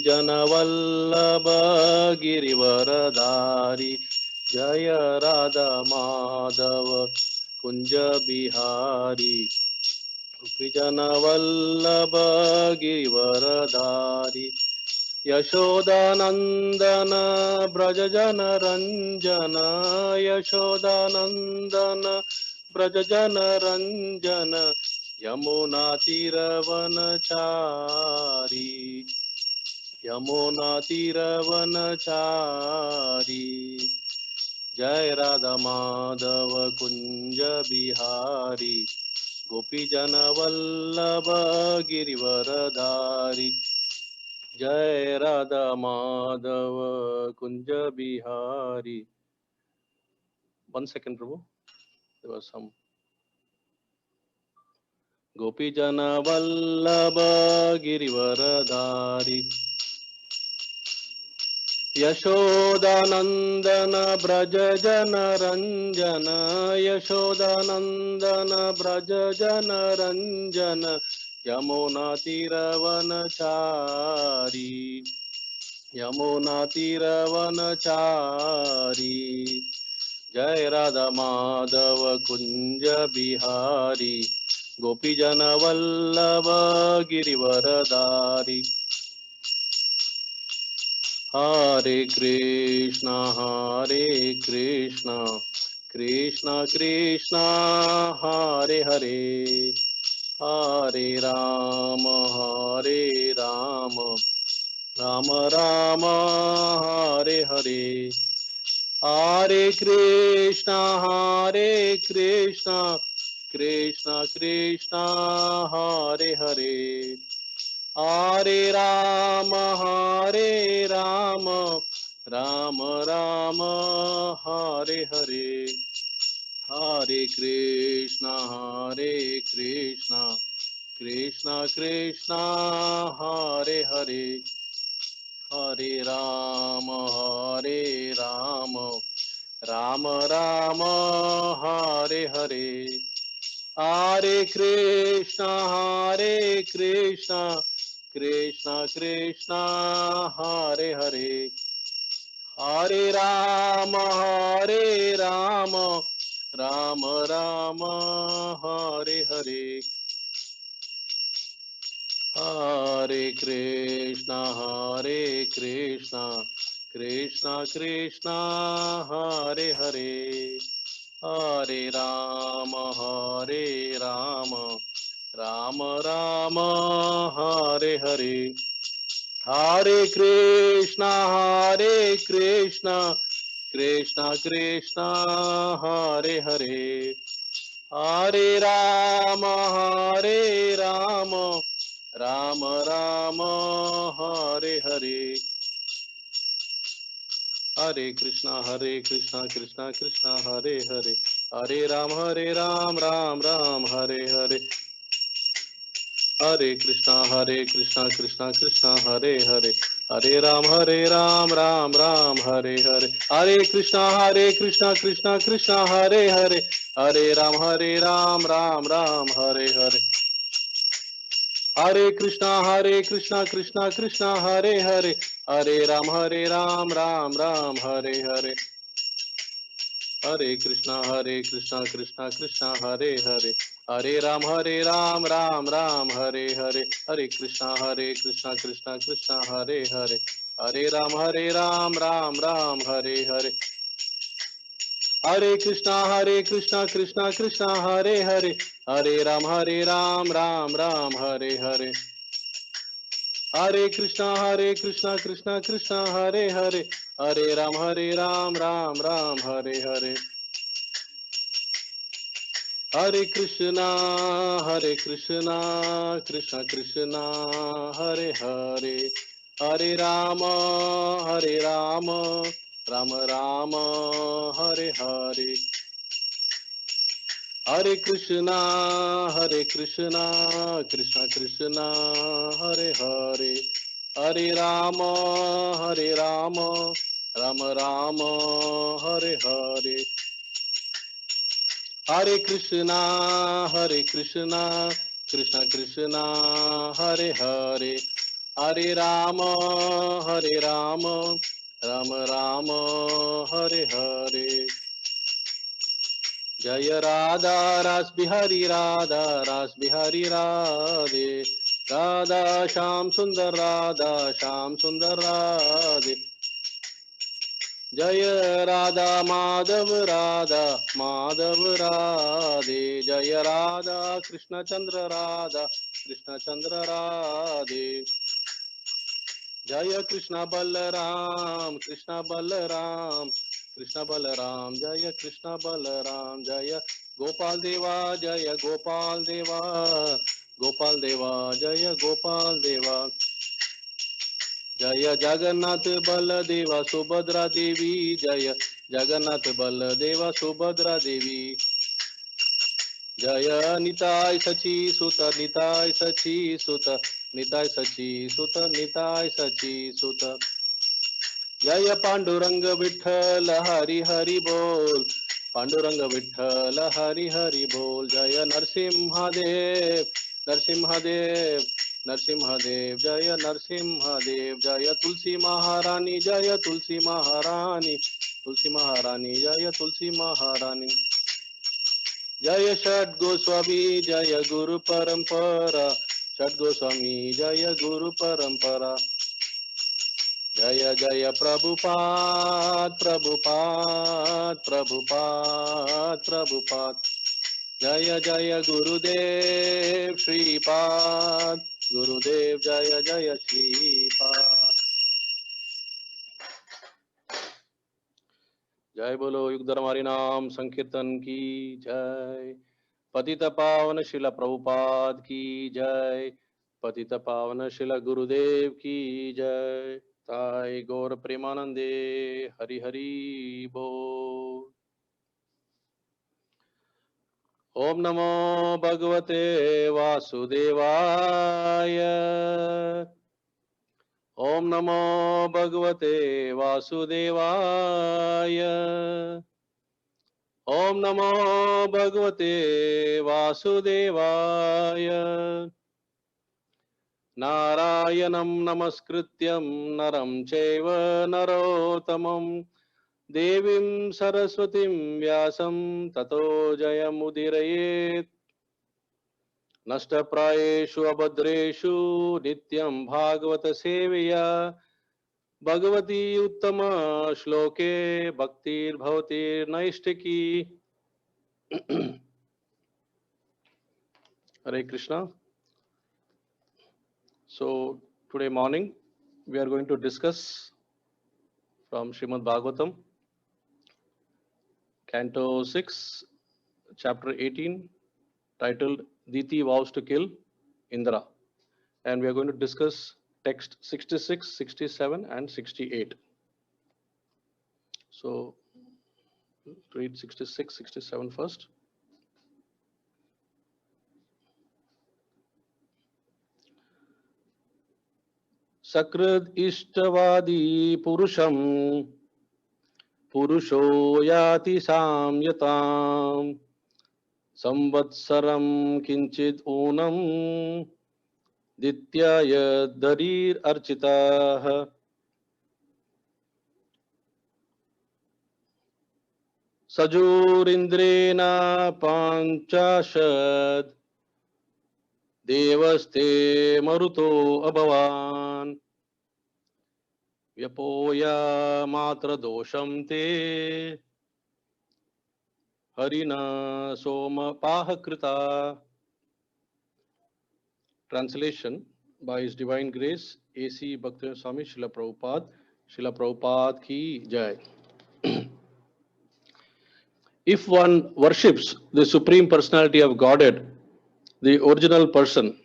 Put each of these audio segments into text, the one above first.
जनवल्लभ गिरिवरधारी जय राधा माधव कुंज बिहारी गोपी जनवल्लभ गिरिवरधारी यशोदानंदन ब्रज जन रंजन यशोदानंदन ब्रज जन रंजन यमुना तीरवनचारी यमुना तीरवनचारी जय राधा माधव कुंज बिहारी गोपी जन वल्लभ गिरिवरधारी जय Radha Madhav Kunj Bihari. 1 second, Prabhu. There was some. गोपी जन वल्लभ गिरिवरधारी यशोदानंदन ब्रज जन रंजन यशोदानंदन ब्रज जन रंजन यमुना तीरवनचारी यमुना तीरवनचारी जय राधा माधव कुंज बिहारी गोपी जन वल्लभ गिरिवरधारी हरे Krishna Krishna Krishna Hare Hare Hare Ram Ram Ram Hare Hare Hare Krishna Krishna Krishna Hare Hare Hare Ram Ram Ram Hare Hare Hare Krishna Krishna Krishna Hare Hare Hare Ram Ram Ram Hare Hare Hare Krishna Krishna Krishna Hare Hare Hare Ram Ram Ram Hare Hare Hare Krishna Krishna Krishna Hare Hare Hare Ram Ram Ram Hare Hare Hare Krishna Krishna Krishna Hare Hare Hare Ram Ram Ram Hare Hare Hare Krishna Krishna Krishna Hare Hare Hare Ram Ram Ram Hare Hare Hare Krishna Krishna Krishna Hare Hare Hare Ram Ram Ram Hare Hare Hare Krishna Krishna Krishna Hare Hare Hare Ram Ram Ram Hare Hare Hare Krishna Krishna Krishna Hare Hare Hare Ram Ram Ram Hare Hare Hare Krishna Krishna Krishna Hare Hare Hare Ram Ram Ram Hare Hare Hare Krishna Krishna Krishna Hare Hare Hare Ram Ram Ram Hare Hare Hare Krishna Krishna Krishna Hare Hare Hare Ram Ram Ram Hare Hare Hare Krishna Krishna Krishna Hare Hare Hare Ram Ram Ram Hare Hare Hare Krishna Krishna Krishna Hare Hare Hare Ram Ram Ram Hare Hare Hare Krishna Krishna Krishna Hare Hare Hare Ram Ram Ram Hare Hare Hare Krishna Krishna Krishna Hare Hare Hare Rama, Hare Rama, Rama Rama, Hare Hare. Jaya Radha, Ras Bihari Radha, Ras Bihari Radhe. Radha Sham Sundar Radha, Sham Sundar Radhe. Jaya Radha Madhav Radha, Madhav Radhe. Jaya Radha Krishna Chandra Radha, Krishna Chandra Radhe. Jaya Krishna Balaram, Krishna Balaram, Krishna Balaram, Jaya Krishna Balaram, Jaya Gopal Deva, Jaya Gopal Deva, Gopal Deva, Jaya Gopal Deva. Jaya Jagannath Baladeva Subhadra Devi, Jaya Jagannath Baladeva Subhadra Devi. Jaya Nitai Sachi Suta, Nitai Sachi Suta, Nitai Sachi Suta, Nitai Sachi Suta. Jaya Panduranga Vithala Hari Hari Bol, Panduranga Vithala Hari Hari Bol. Jaya Narsimhadev, Narsimhadev, Narsimhadev, Jaya Narsimhadev. Jaya Tulsi Maharani, Jaya Tulsi Maharani, Tulsi Maharani, Jaya Tulsi Maharani. Jaya Shad Goswami, Jaya Guru Parampara, Shad Goswami, Jaya Guru Parampara. Jaya Jaya Prabhupada, Prabhupada, Prabhupada, Prabhupada. Jaya Jaya Gurudev, Shripad, Gurudev, Jaya Jaya Shripad. जय बोलो युगधर्म हरि नाम संकीर्तन की जय. पतित पावन शिला प्रभुपाद की जय. पतित पावन शिला गुरुदेव की जय. ताई गौर प्रेमानंदे हरि हरि बोल. ओम नमो भगवते वासुदेवाय. ओम नमो भगवते वासुदेवाय. ओम नमो भगवते वासुदेवाय. नारायणं नमस्कृत्यं नरं चैव नरोत्तमं देवीं सरस्वतीं व्यासं ततो जयमुदीरयेत्. नष्टप्रायेषु अभद्रेषु नित्यं भागवत सेवया भगवती उत्तम श्लोके भक्तिर्भवति नैष्टिकी. Hare Krishna. So today morning we are going to discuss from Srimad Bhagavatam, Canto 6, Chapter 18, titled Diti vows to kill Indra. And we are going to discuss text 66, 67 and 68. So read 66, 67 first. Sakrad ishtavadi purusham purusho yati samyatam samvatsaram kinchid onam dityaya darir architah. Sajurindrena panchashad devaste maruto abhavan vyapoya matra dosham te harina soma pahakrita. Translation by His Divine Grace A.C. Bhaktivedanta Swami Srila Prabhupada. Srila Prabhupada ki jai. If one worships the Supreme Personality of Godhead, the original person,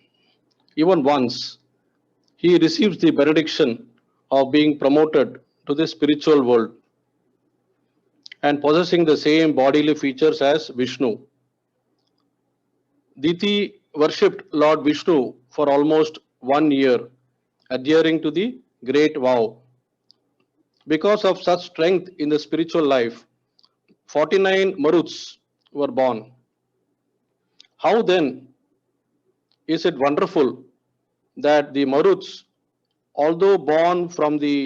even once, he receives the benediction of being promoted to the spiritual world and possessing the same bodily features as Vishnu. Diti worshipped Lord Vishnu for almost 1 year, adhering to the great vow. Because of such strength in the spiritual life, 49 Maruts were born. How then is it wonderful that the Maruts although born from the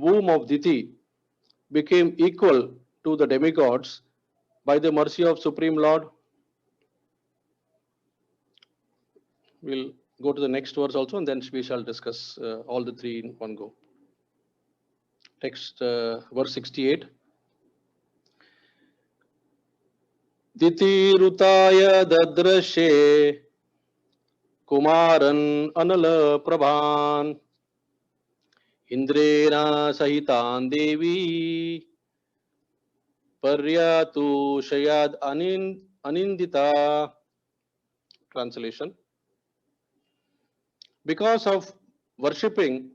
womb of Diti, became equal to the demigods by the mercy of Supreme Lord. We'll go to the next verse also, and then we shall discuss all the three in one go. Text, verse 68. Diti rutaya dadrashe kumaran anala prabhan indrena sahitan devi paryatu shayad anindita. Translation. Because of worshipping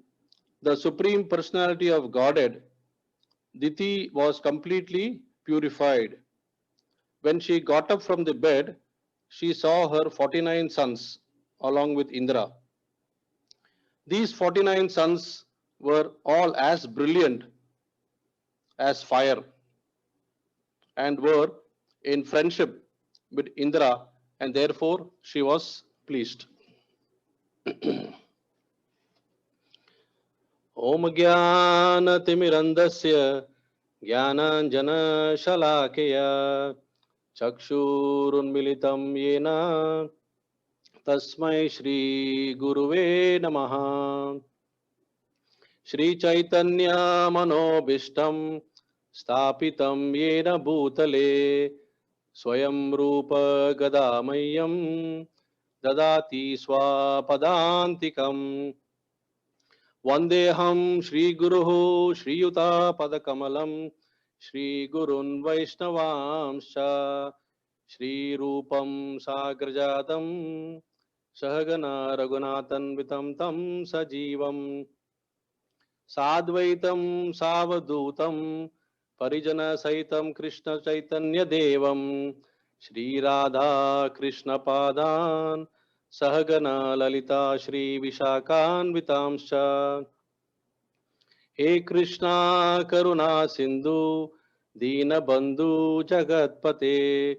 the Supreme Personality of Godhead, Diti was completely purified. When she got up from the bed, she saw her 49 sons along with Indra. These 49 sons were all as brilliant as fire and were in friendship with Indra, and therefore she was pleased. Om Jnana Timirandasya Jnananjana Shalakaya Chakshurunmilitam Yena Tasmai Shri Guruve Namaha. Shri Chaitanya Manobishtam Stapitam Yena Bhutale Swayam Rupa Gadamayam Dadati Swapadantikam. Vandeham Shri Guruhu Shri Yuta Padakamalam Shri Gurun Vaishnavamscha Shri Rupam Sagrajatam Sahagana Raghunathan Vitam Tam Sajivam Sadvaitam Savadutam Parijana Saitam Krishna Chaitanya Devam Shri Radha Krishna Padan Sahagana Lalita Shri Vishakan Vitamscha. He Krishna Karuna Sindhu Dina Bandhu Jagatpate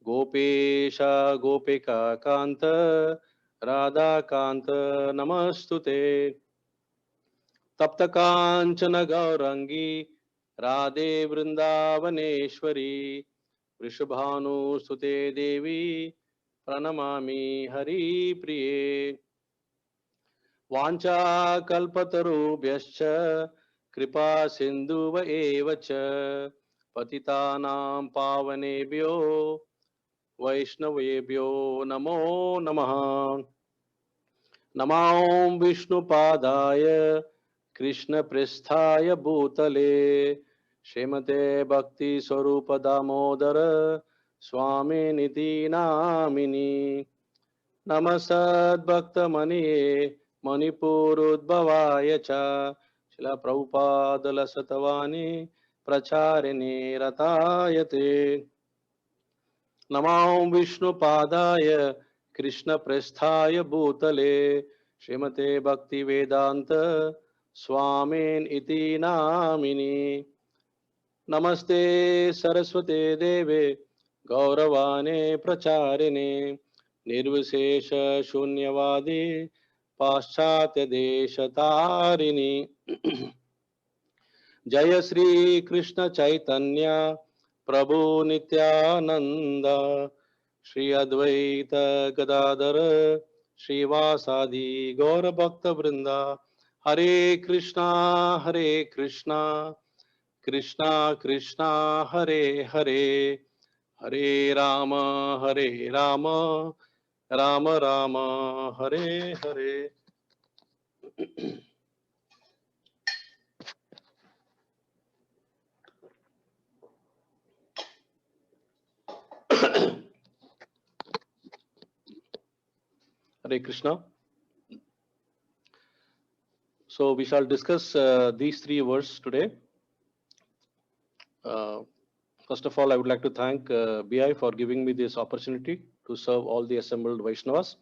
Gopesha Gopika Kanta Radha Kanta Namastute. Tapta Kanchana Gaurangi Radhe Vrindavaneshwari Vrishabhanu Sute Devi Pranamami Hari Priye. Vancha Kalpatarubhyascha Kripa Sindhuva Evacha Patitanam Pavanebhyo Vaishnavebhyo Namo Namaha. Namam Vishnu Padaya Krishna Pristhaya Bhutale Srimate Bhakti Swarupa Damodara Swami Niti Namini Namasad Bhakta Maniye Manipurudbhavaya Cha Shila Prabhupada Lasatavani Pracharini Ratayate. Namam Vishnu Padaya Krishna Presthaya Bhutale Srimate Bhaktivedanta Swamin Iti Namini. Namaste Saraswate Deve Gauravane Pracharine Nirvishesha Shunyavadi Paschatya Desha Jaya Sri Krishna Chaitanya Prabhu Nityananda Shri Advaita Gadadhara Shri Vasadi Gaura Bhakta Vrinda. Hare Krishna Krishna Krishna Hare Hare Hare Rama Rama Rama Hare Hare. Hare Krishna. So we shall discuss these three verses today. First of all, I would like to thank BI for giving me this opportunity to serve all the assembled Vaishnavas.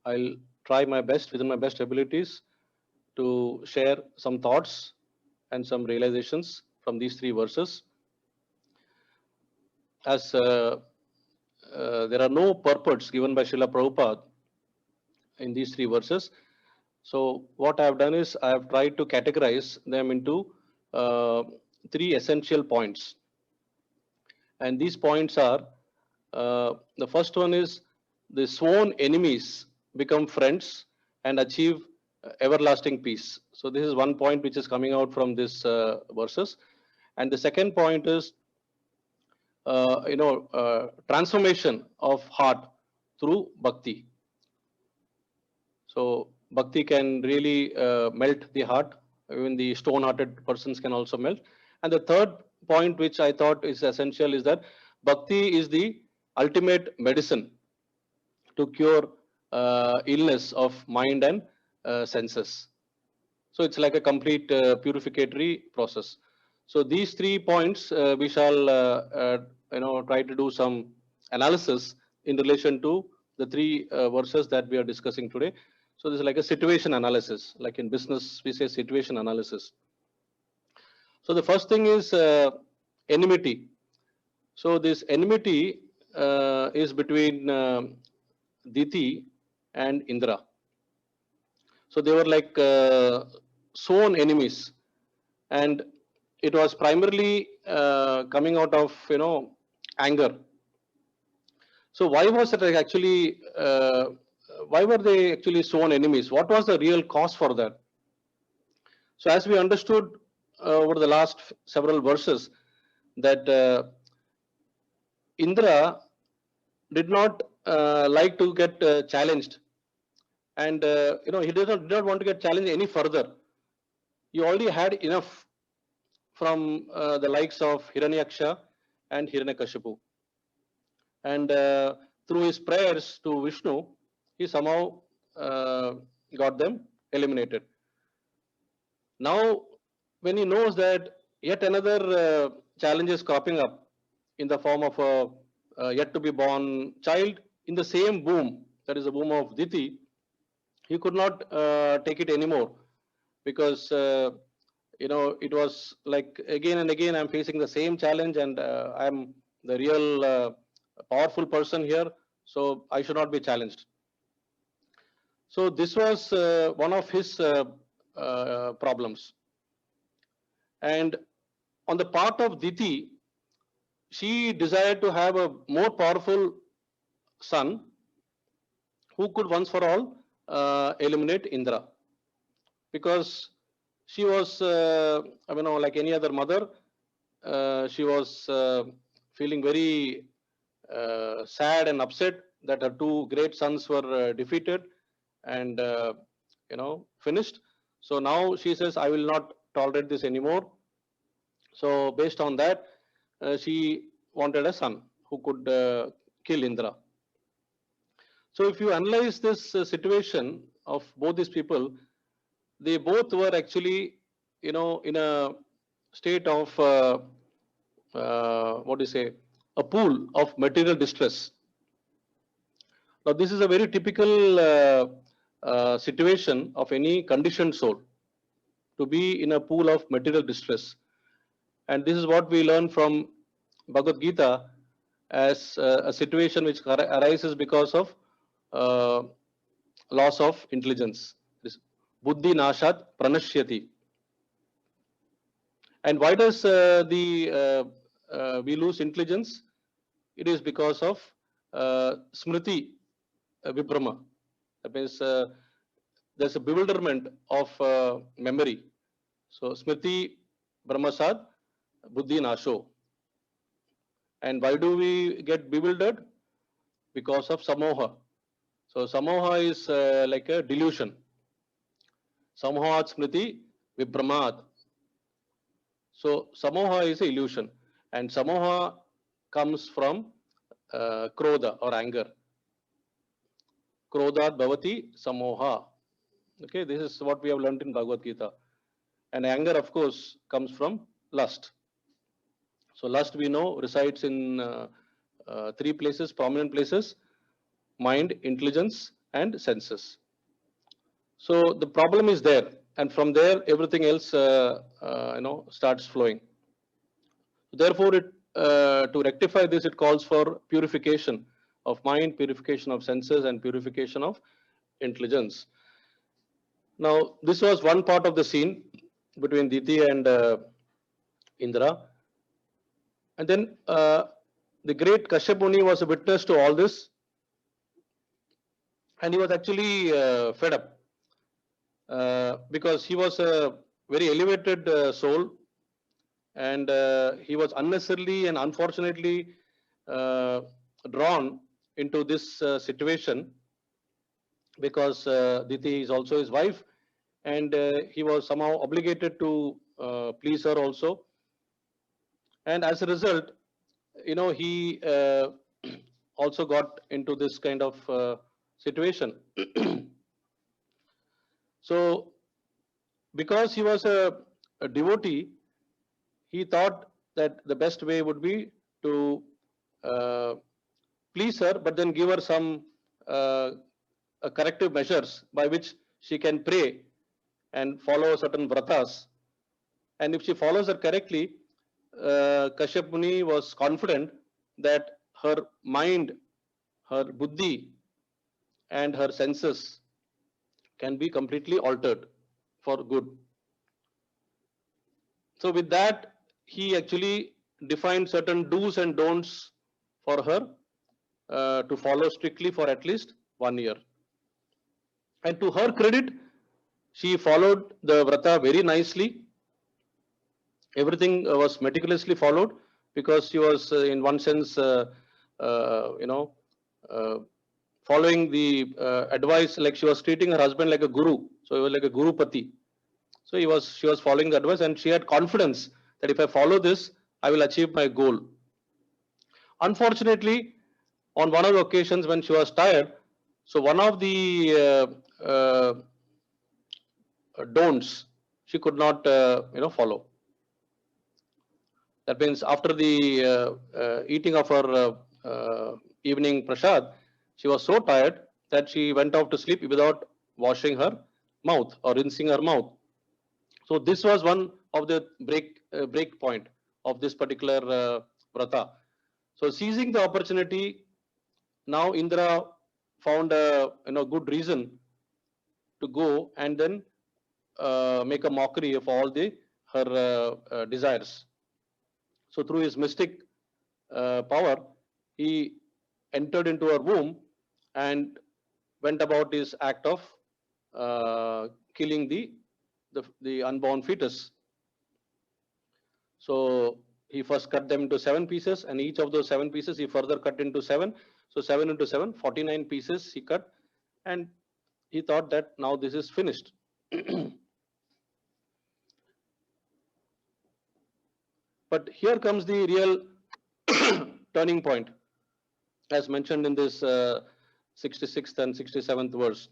I'll try my best within my best abilities to share some thoughts and some realizations from these three verses. As there are no purports given by Srila Prabhupada in these three verses, So what I have done is I have tried to categorize them into three essential points. And these points are, the first one is the sworn enemies become friends and achieve everlasting peace. So this is one point which is coming out from this verses. And the second point is, transformation of heart through bhakti. So bhakti can really melt the heart. Even the stone-hearted persons can also melt. And the third point, which I thought is essential, is that bhakti is the ultimate medicine to cure illness of mind and senses. So it's like a complete purificatory process. So these 3 points we shall try to do some analysis in relation to the 3 verses that we are discussing today. So this is like a situation analysis, like in business we say situation analysis. So the first thing is enmity. So this enmity is between Diti and Indra. So they were like sworn enemies, and it was primarily coming out of anger. So why was it actually? Why were they actually sworn enemies? What was the real cause for that? So as we understood over the last several verses, that Indra did not like to get challenged, and he did not want to get challenged any further. He already had enough from the likes of Hiranyaksha and Hiranyakashipu. And through his prayers to Vishnu, he somehow got them eliminated. Now, when he knows that yet another challenge is cropping up in the form of a yet to be born child in the same womb, that is the womb of Diti, he could not take it anymore, because it was like again and again I'm facing the same challenge, and I'm the real powerful person here, so I should not be challenged. So this was one of his problems. And on the part of Diti, she desired to have a more powerful son who could once for all eliminate Indra, because she was, like any other mother, she was feeling very sad and upset that her 2 great sons were defeated and finished. So now she says, I will not tolerate this anymore. So based on that, she wanted a son who could kill Indra. So if you analyze this situation of both these people, they both were actually, in a state of what do you say, a pool of material distress. Now, this is a very typical situation of any conditioned soul, to be in a pool of material distress. And this is what we learn from Bhagavad Gita as a situation which arises because of uh, loss of intelligence. This buddhi nashat pranashyati. And why does we lose intelligence? It is because of smriti vibrama. That means there's a bewilderment of memory. So smriti brahmasad buddhi nasho. And why do we get bewildered? Because of samoha. So samoha is like a delusion. Samohat smriti vibramad. So samoha is an illusion, and samoha comes from krodha or anger. Krodhat bhavati samoha. Okay, this is what we have learned in Bhagavad Gita. And anger, of course, comes from lust. So lust, we know, resides in 3 places, prominent places: mind, intelligence, and senses. So the problem is there, and from there everything else starts flowing. Therefore, to rectify this, it calls for purification of mind, purification of senses, and purification of intelligence. Now, this was one part of the scene between Diti and Indra. And then the great Kashyap Muni was a witness to all this, and he was actually fed up because he was a very elevated soul, and he was unnecessarily and unfortunately uh, drawn into this situation because Diti is also his wife, and he was somehow obligated to please her also. And as a result, he also got into this kind of situation. So, because he was a devotee, he thought that the best way would be to uh, please her, but then give her some uh, corrective measures by which she can pray and follow certain vratas. And if she follows her correctly, Kashyap Muni was confident that her mind, her buddhi, and her senses can be completely altered for good. So, with that, he actually defined certain do's and don'ts for her to follow strictly for at least 1 year. And to her credit, she followed the vrata very nicely. Everything was meticulously followed because she was, in one sense, uh, following the advice, like she was treating her husband like a guru. So he was like a guru pati. So she was following the advice, and she had confidence that if I follow this, I will achieve my goal. Unfortunately, on one of the occasions when she was tired, so one of the don'ts she could not follow. That means after the eating of her evening prasad, she was so tired that she went off to sleep without washing her mouth or rinsing her mouth. So this was one of the break point of this particular vrata. So seizing the opportunity, now Indra found a good reason to go and then make a mockery of all the her desires. So through his mystic power, he entered into her womb and went about his act of killing the unborn fetus. So he first cut them into 7 pieces, and each of those 7 pieces he further cut into 7. So 7 into 7, 49 pieces he cut, and he thought that now this is finished. But here comes the real turning point, as mentioned in this 66th and 67th verse.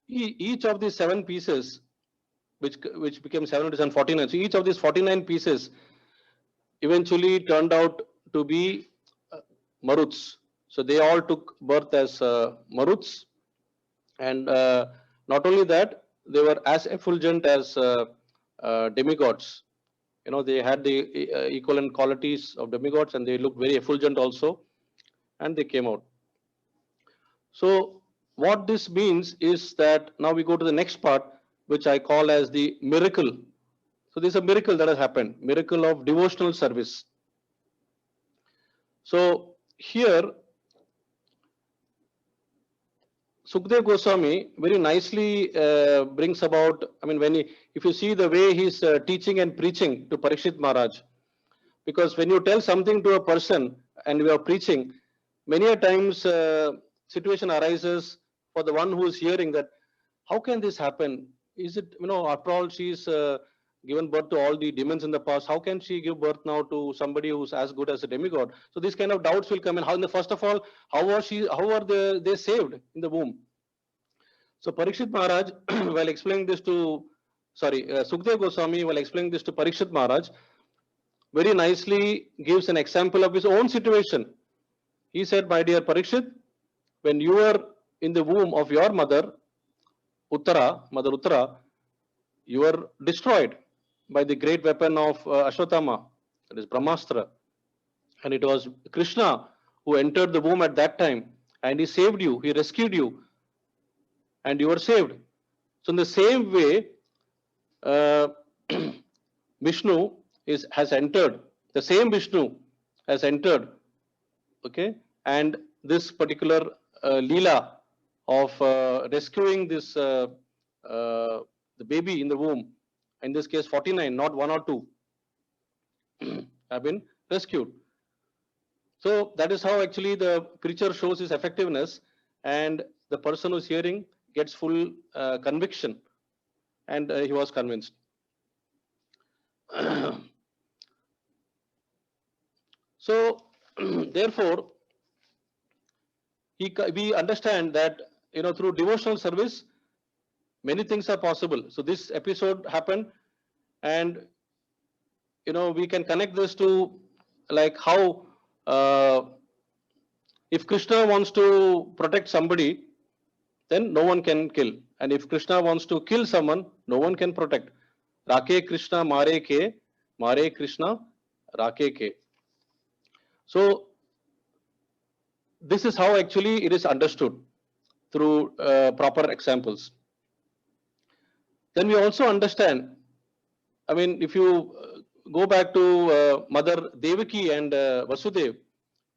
Each of these 7 pieces, which became 7 into 7, 49. So each of these 49 pieces eventually turned out to be maruts. So they all took birth as maruts, and not only that, they were as effulgent as demigods. They had the equivalent qualities of demigods, and they looked very effulgent also, and they came out. So what this means is that now we go to the next part, which I call as the miracle. So this is a miracle that has happened, miracle of devotional service. So here Sukhdev Goswami very nicely brings about, if you see the way he's teaching and preaching to Parikshit Maharaj, because when you tell something to a person and we are preaching, many a times situation arises for the one who is hearing that, how can this happen? Is it, after all, she's given birth to all the demons in the past. How can she give birth now to somebody who's as good as a demigod? So these kind of doubts will come in. First of all, how are they saved in the womb? So Parikshit Maharaj, while explaining this to, Sukhdev Goswami, while explaining this to Parikshit Maharaj, very nicely gives an example of his own situation. He said, my dear Parikshit, when you were in the womb of your mother, Mother Uttara, you were destroyed by the great weapon of Ashwatthama, that is Brahmastra. And it was Krishna who entered the womb at that time, and he saved you, he rescued you, and you were saved. So in the same way, Vishnu has entered. The same Vishnu has entered. Okay, and this particular Leela of rescuing this the baby in the womb, in this case 49, not 1 or 2, have been rescued. So that is how actually the preacher shows his effectiveness, and the person who's hearing gets full conviction, and he was convinced. So therefore, we understand that through devotional service many things are possible. So this episode happened, and we can connect this to like how if Krishna wants to protect somebody, then no one can kill, and if Krishna wants to kill someone, no one can protect. Rake Krishna mare Krishna rake ke. So this is how actually it is understood through proper examples. Then we also understand, I mean, if you go back to Mother Devaki and Vasudev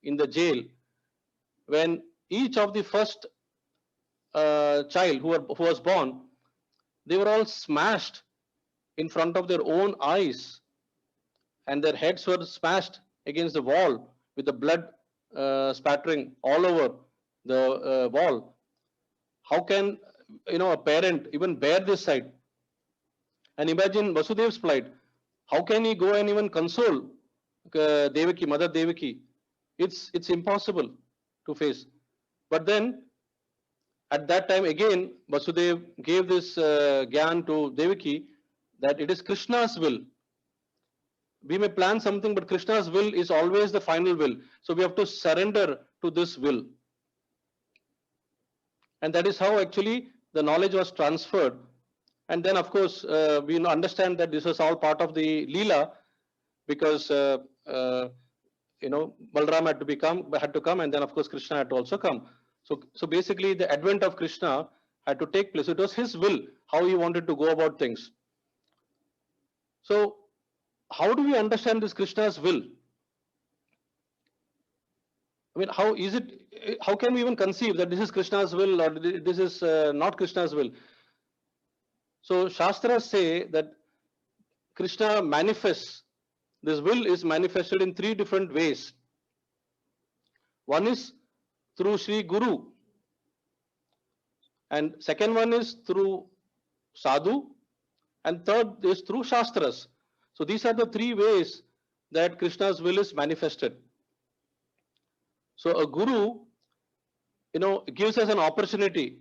in the jail, when each of the first child who was born, they were all smashed in front of their own eyes, and their heads were smashed against the wall with the blood spattering all over the wall. How can a parent even bear this sight? And imagine Vasudev's plight. How can he go and even console Devaki, Mother Devaki? It's impossible to face. But then at that time again, Vasudev gave this gyan to Devaki that it is Krishna's will. We may plan something, but Krishna's will is always the final will. So we have to surrender to this will. And that is how actually the knowledge was transferred. And then, of course, we understand that this was all part of the Leela, because Balram had to come, and then of course Krishna had to also come. So basically, the advent of Krishna had to take place. It was his will how he wanted to go about things. So how do we understand this Krishna's will? I mean, how can we even conceive that this is Krishna's will or this is not Krishna's will? So Shastras say that Krishna manifests, this will is manifested in 3 different ways. One is through Sri Guru, and second one is through Sadhu, and third is through Shastras. So these are the 3 ways that Krishna's will is manifested. So a Guru, gives us an opportunity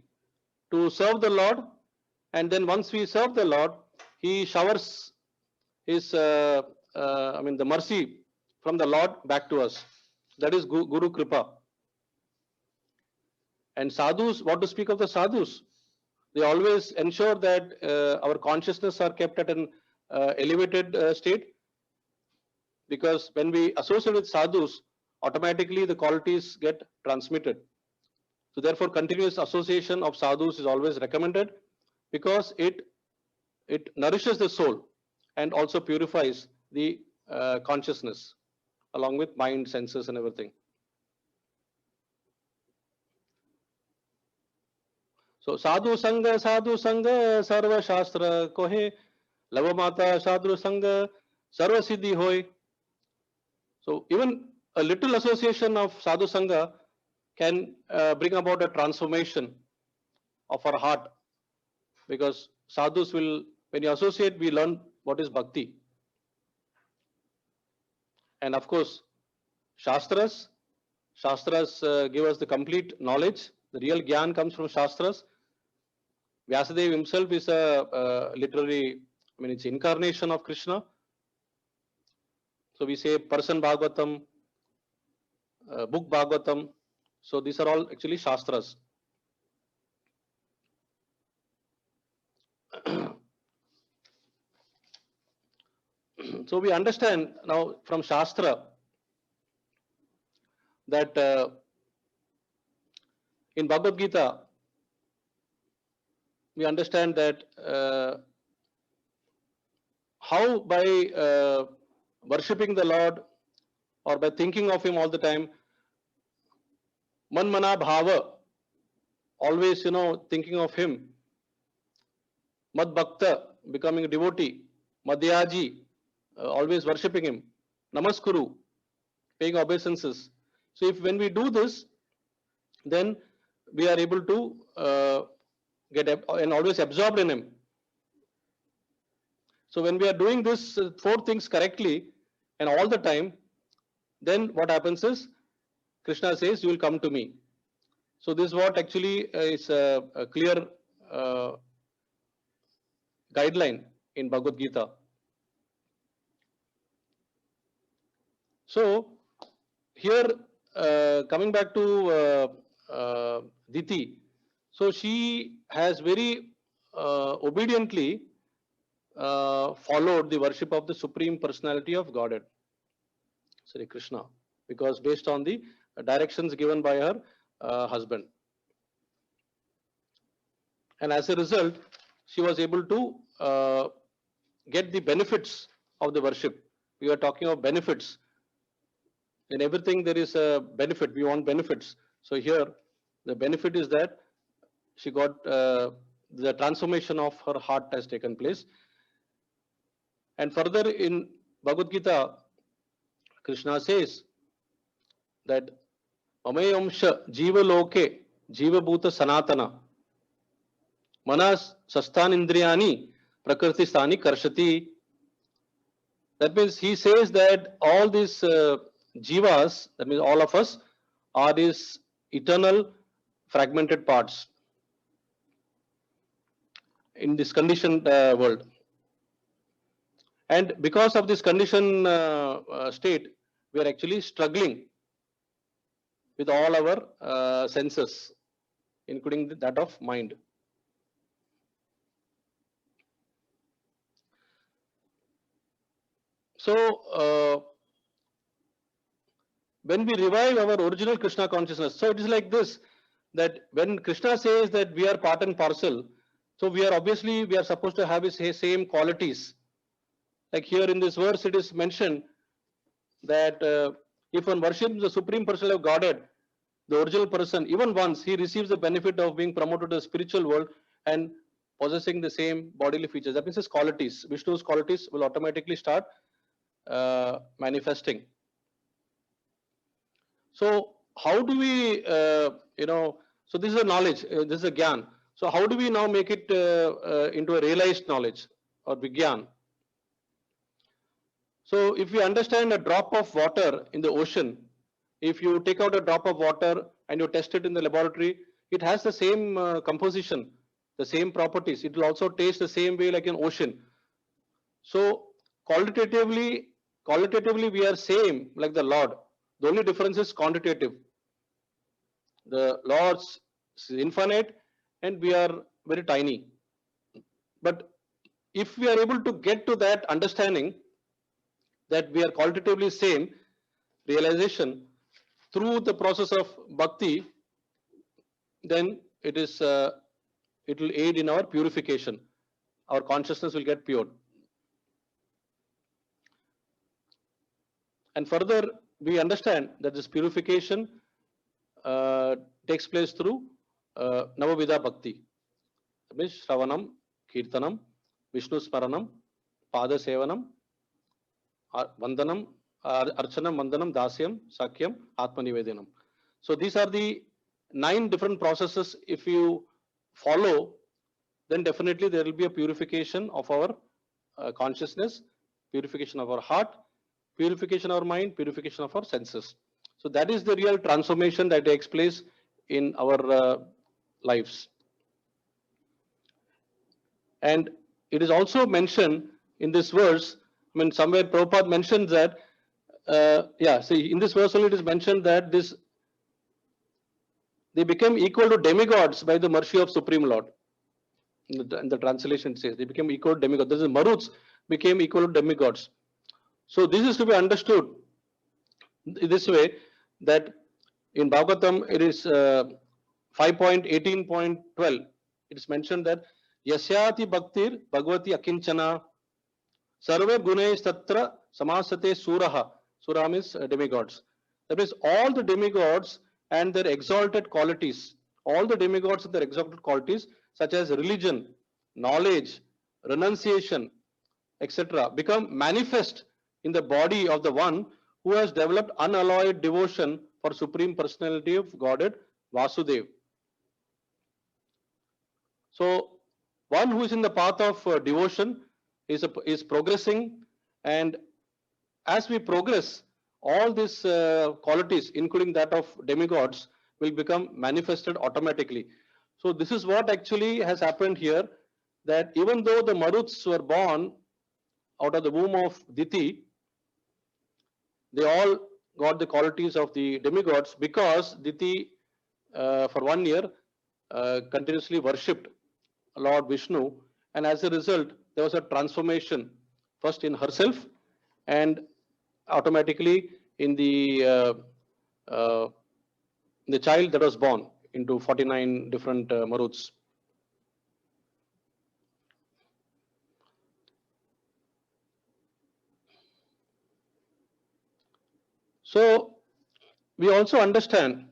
to serve the Lord, and then once we serve the Lord, he showers his, the mercy from the Lord back to us. That is Guru Kripa. And sadhus, what to speak of the sadhus? They always ensure that our consciousness are kept at an elevated state, because when we associate with sadhus, automatically the qualities get transmitted. So therefore, continuous association of sadhus is always recommended, because it nourishes the soul and also purifies the consciousness along with mind, senses and everything. So sadhu sangha sarva shastra kohe, lavamata sadhu sangha sarva siddhi hoy. So even a little association of sadhu sangha can bring about a transformation of our heart, because sadhus will, when you associate, we learn what is bhakti. And of course, Shastras give us the complete knowledge. The real Gyan comes from Shastras. Vyasadeva himself is a literary, it's incarnation of Krishna. So we say person Bhagavatam, book Bhagavatam. So these are all actually Shastras. So we understand now from Shastra that in Bhagavad Gita, we understand that how by worshipping the Lord or by thinking of Him all the time, man mana bhava, always thinking of Him, mad bhakta, becoming a devotee, madhyaji, always worshipping Him, namaskuru, paying obeisances. So if when we do this, then we are able to get and always absorbed in Him. So when we are doing this four things correctly and all the time, then what happens is Krishna says, "You will come to me." So this is what actually is a clear guideline in Bhagavad Gita. So here, coming back to Diti, so she has very obediently followed the worship of the Supreme Personality of Godhead, Sri Krishna, because based on the directions given by her husband. And as a result, she was able to get the benefits of the worship. We are talking of benefits. In everything there is a benefit. We want benefits. So here, the benefit is that she got the transformation of her heart has taken place. And further in Bhagavad Gita, Krishna says that Amayamsha Jiva Loke Jiva Bhuta Sanatana Manas Sastan Indriyani Prakriti Stani Karshati. That means he says that all these jivas, that means all of us, are these eternal fragmented parts in this conditioned world. And because of this conditioned state, we are actually struggling with all our senses, including that of mind. So, when we revive our original Krishna consciousness, so it is like this, that when Krishna says that we are part and parcel, so we are supposed to have his same qualities. Like here in this verse, it is mentioned that if one worships the Supreme Personality of Godhead, the original person, even once, he receives the benefit of being promoted to the spiritual world and possessing the same bodily features. That means his qualities, Vishnu's qualities will automatically start manifesting. So how do we, so this is a knowledge, this is a gyan. So how do we now make it into a realized knowledge or vigyan? So if we understand a drop of water in the ocean, if you take out a drop of water and you test it in the laboratory, it has the same composition, the same properties. It will also taste the same way like an ocean. So qualitatively we are same like the Lord. The only difference is quantitative. The Lord is infinite and we are very tiny. But if we are able to get to that understanding that we are qualitatively same, realization through the process of bhakti, then it will aid in our purification. Our consciousness will get pure. And further, we understand that this purification takes place through Navavidha Bhakti. That means Shravanam, Kirtanam, Vishnu Smaranam, Pada Sevanam, Vandanam, Archanam, Vandanam, Dasyam, Sakyam, Atmanivedanam. So these are the 9 different processes. If you follow, then definitely there will be a purification of our consciousness, purification of our heart, purification of our mind, purification of our senses. So that is the real transformation that takes place in our lives. And it is also mentioned in this verse, I mean, somewhere Prabhupada mentions that, in this verse only it is mentioned that they became equal to demigods by the mercy of Supreme Lord. In the translation it says they became equal to demigods. This is Maruts became equal to demigods. So this is to be understood this way, that in Bhagavatam it is 5.18.12. It is mentioned that Yasyati bhaktir bhagavati akinchana sarve gunesh tatra samasate suraha. Sura means demigods. That means all the demigods and their exalted qualities, all the demigods and their exalted qualities such as religion, knowledge, renunciation, etc., become manifest in the body of the one who has developed unalloyed devotion for Supreme Personality of Godhead, Vasudev. So, one who is in the path of devotion is progressing, and as we progress, all these qualities, including that of demigods, will become manifested automatically. So, this is what actually has happened here, that even though the Maruts were born out of the womb of Diti, they all got the qualities of the demigods because Diti, for 1 year, continuously worshipped Lord Vishnu, and as a result, there was a transformation first in herself and automatically in uh, the child that was born into 49 different Maruts. So we also understand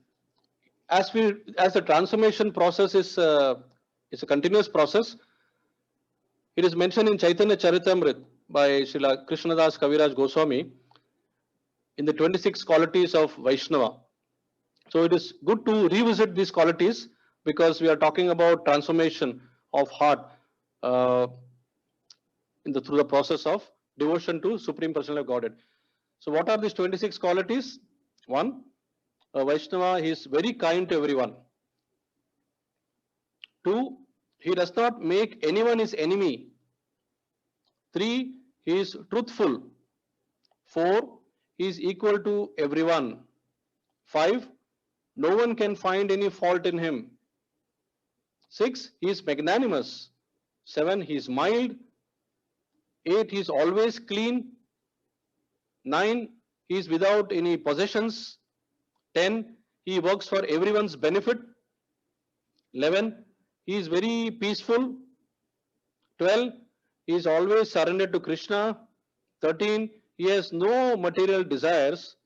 as the transformation process is a continuous process. It is mentioned in Chaitanya Charitamrita by Srila Krishnadas Kaviraj Goswami in the 26 qualities of Vaishnava. So it is good to revisit these qualities because we are talking about transformation of heart uh, through the process of devotion to Supreme Personality of Godhead. So what are these 26 qualities? One, a Vaishnava is very kind to everyone. Two, he does not make anyone his enemy. Three, he is truthful. Four, he is equal to everyone. Five, no one can find any fault in him. Six, he is magnanimous. Seven, he is mild. Eight, he is always clean. Nine, he is without any possessions. 10, he works for everyone's benefit. 11, he is very peaceful. 12, he is always surrendered to Krishna. 13, he has no material desires.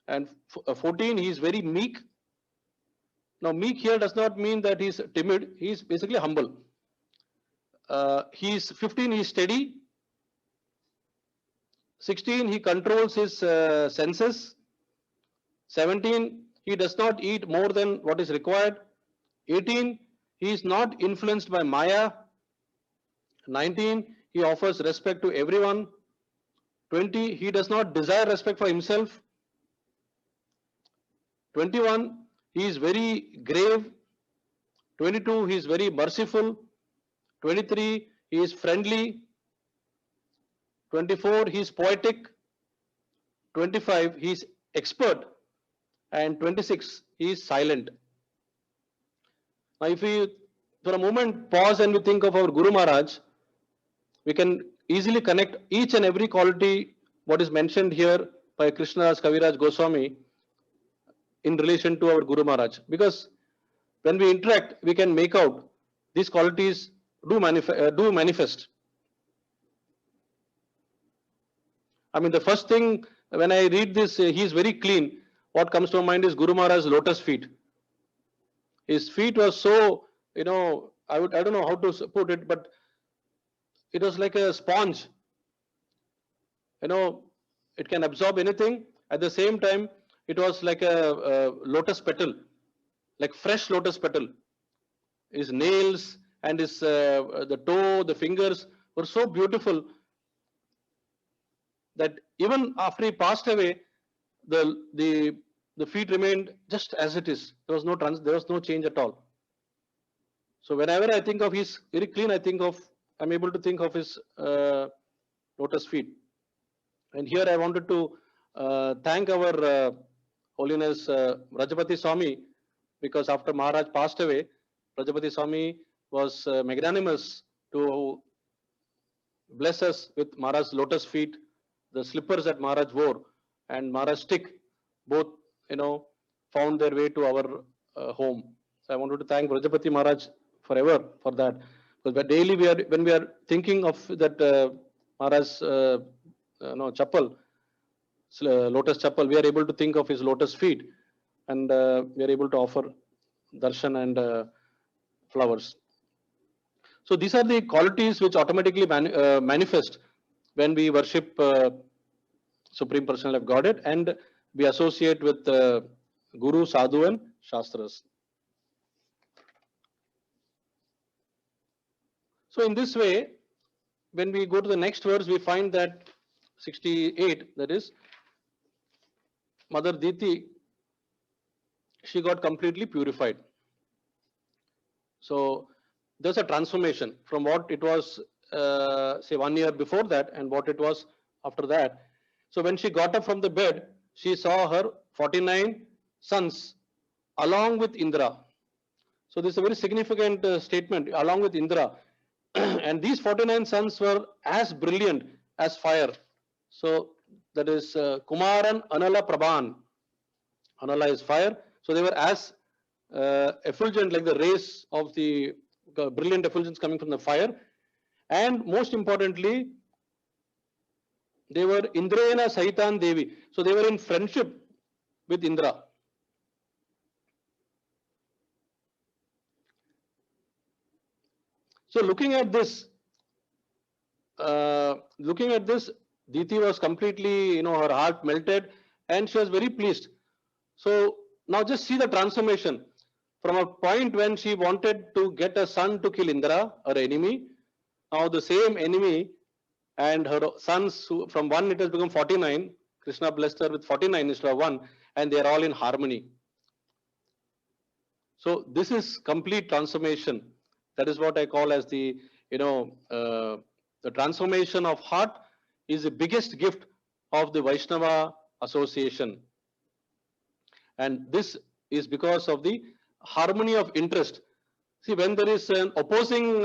And 14, he is very meek. Now, meek here does not mean that he is timid. He is basically humble. He is 15, he is steady. 16, he controls his senses. 17, he does not eat more than what is required. 18, he is not influenced by Maya. 19, he offers respect to everyone. 20, he does not desire respect for himself. 21, he is very grave. 22, he is very merciful. 23, he is friendly. 24, he is poetic. 25, he is expert. And 26, he is silent. Now, if we for a moment pause and we think of our Guru Maharaj, we can easily connect each and every quality what is mentioned here by Krishnadas Kaviraj Goswami in relation to our Guru Maharaj. Because when we interact, we can make out these qualities do manifest. I mean, the first thing when I read this, he is very clean. What comes to my mind is Guru Maharaj's lotus feet. His feet were so, I don't know how to put it, but it was like a sponge. It can absorb anything. At the same time, it was like a lotus petal, like fresh lotus petal. His nails and his the toe, the fingers were so beautiful that even after he passed away, the feet remained just as it is. There was no change at all. So whenever I think of his very clean, I'm able to think of his lotus feet. And here I wanted to thank our Holiness Rajapati Swami, because after Maharaj passed away, Rajapati Swami was magnanimous to bless us with Maharaj's lotus feet, the slippers that Maharaj wore, and Maharaj's stick, both found their way to our home. So I wanted to thank Rajapati Maharaj forever for that. Because daily when we are thinking of that Maharaj chappal, lotus chappal, we are able to think of his lotus feet, and we are able to offer darshan and flowers. So these are the qualities which automatically manifest when we worship Supreme Personality of Godhead and we associate with Guru, Sadhu, and Shastras. So in this way, when we go to the next verse, we find that 68, that is, Mother Diti, she got completely purified. So there's a transformation from what it was, say 1 year before that and what it was after that. So when she got up from the bed, she saw her 49 sons along with Indra. So this is a very significant statement, along with Indra. And these 49 sons were as brilliant as fire. So that is Kumaran, Anala, Prabhan. Anala is fire. So they were as effulgent, like the rays of the brilliant effulgence coming from the fire. And most importantly, they were Indrayana Sahitan Devi. So they were in friendship with Indra. So looking at this, Diti was completely, her heart melted and she was very pleased. So now just see the transformation from a point when she wanted to get a son to kill Indra, her enemy. Now the same enemy and her sons, from one it has become 49. Krishna blessed her with 49 instead of 1, and they are all in harmony. So this is complete transformation. That is what I call as the transformation of heart is the biggest gift of the Vaishnava association. And this is because of the harmony of interest. See, when there is an opposing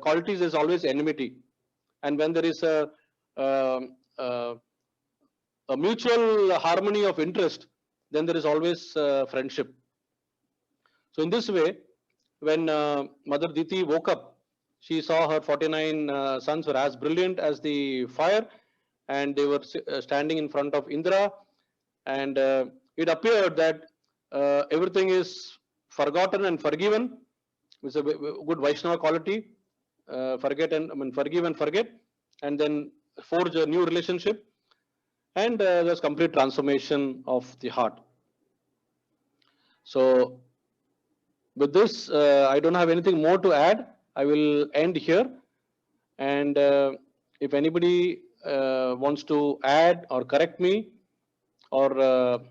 qualities, there is always enmity. And when there is a mutual harmony of interest, then there is always friendship. So in this way, when Mother Diti woke up, she saw her 49 sons were as brilliant as the fire, and they were standing in front of Indra, and it appeared that everything is forgotten and forgiven. It's a good Vaishnava quality, forgive and forget, and then forge a new relationship, and there's complete transformation of the heart. So with this, I don't have anything more to add. I will end here. And if anybody wants to add or correct me or,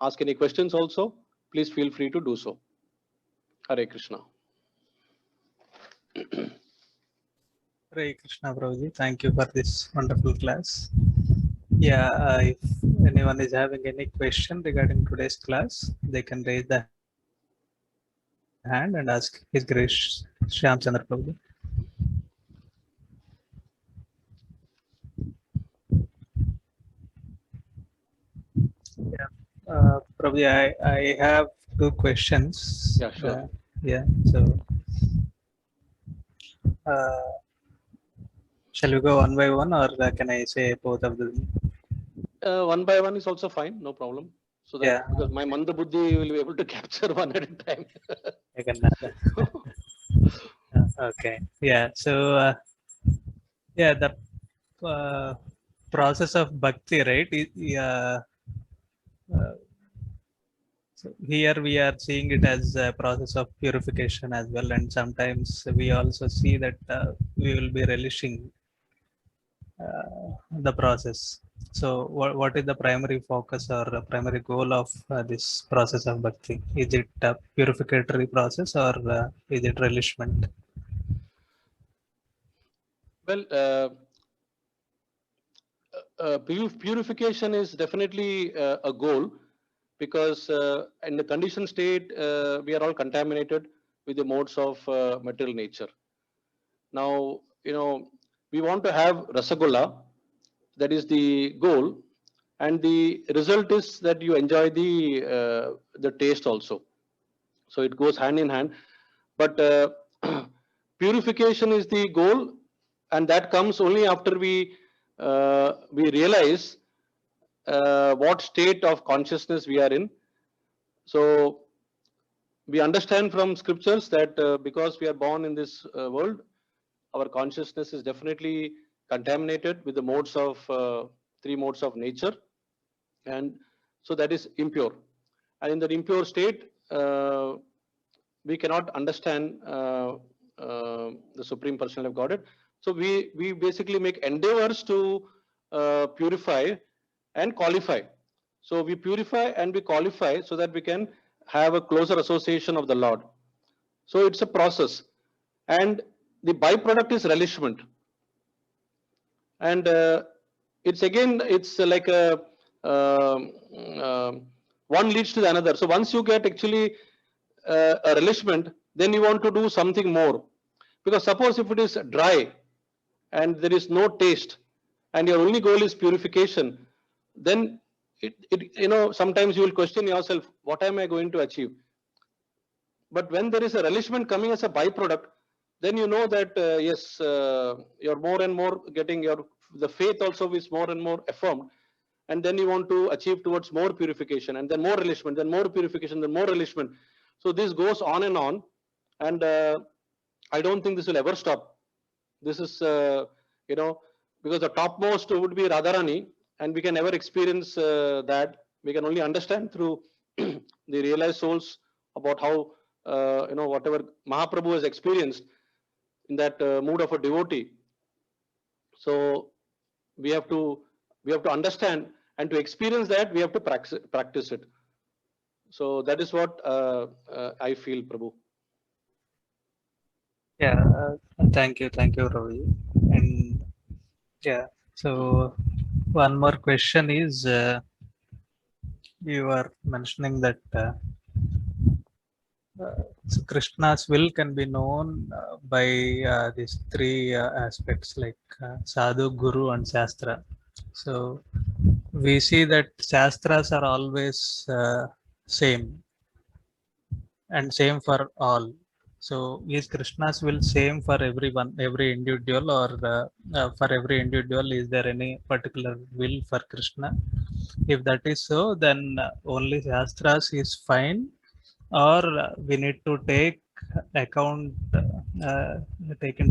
ask any questions also, please feel free to do so. Hare Krishna. Hare Krishna, Prabhuji. Thank you for this wonderful class. Yeah, if anyone is having any question regarding today's class, they can raise the hand and ask His Grace Shyam Chandra Prabhuji. Yeah, Prabhuji, I have 2 questions. Yeah, sure. So shall we go one by one, or can I say both of them? One by one is also fine, no problem. So that because my Manda Buddhi will be able to capture one at a time. Okay. Yeah. So the process of bhakti, right? So here we are seeing it as a process of purification as well, and sometimes we also see that we will be relishing the process. So what is the primary focus or primary goal of this process of bhakti? Is it a purificatory process or is it relishment? Well, purification is definitely a goal, because in the conditioned state, we are all contaminated with the modes of material nature. Now, we want to have Rasagola, that is the goal, and the result is that you enjoy the taste also. So it goes hand in hand. But purification is the goal, and that comes only after we realize what state of consciousness we are in. So we understand from scriptures that because we are born in this world, our consciousness is definitely contaminated with the modes of three modes of nature, and so that is impure. And in that impure state, we cannot understand the Supreme Personality of Godhead. So we basically make endeavors to purify and qualify. So we purify and we qualify so that we can have a closer association of the Lord. So it's a process, and the byproduct is relishment. And it's like a one leads to the another. So once you get actually a relishment, then you want to do something more. Because suppose if it is dry and there is no taste, and your only goal is purification, then sometimes you will question yourself, what am I going to achieve? But when there is a relishment coming as a byproduct, then you know that yes, you're more and more getting the faith also is more and more affirmed, and then you want to achieve towards more purification, and then more relishment, then more purification, then more relishment. So this goes on, and I don't think this will ever stop. This is because the topmost would be Radharani, and we can never experience that. We can only understand through the realized souls about how whatever Mahaprabhu has experienced in that mood of a devotee. So we have to understand, and to experience that we have to practice it. So that is what I feel, Prabhu. Yeah, thank you, Ravi. And yeah, so one more question is, you are mentioning that so Krishna's will can be known by these three aspects, like sadhu, guru, and shastra. So we see that shastras are always same and same for all. So is Krishna's will same for everyone, every individual, or for every individual is there any particular will for Krishna? If that is so, then only shastras is fine, or we need to take into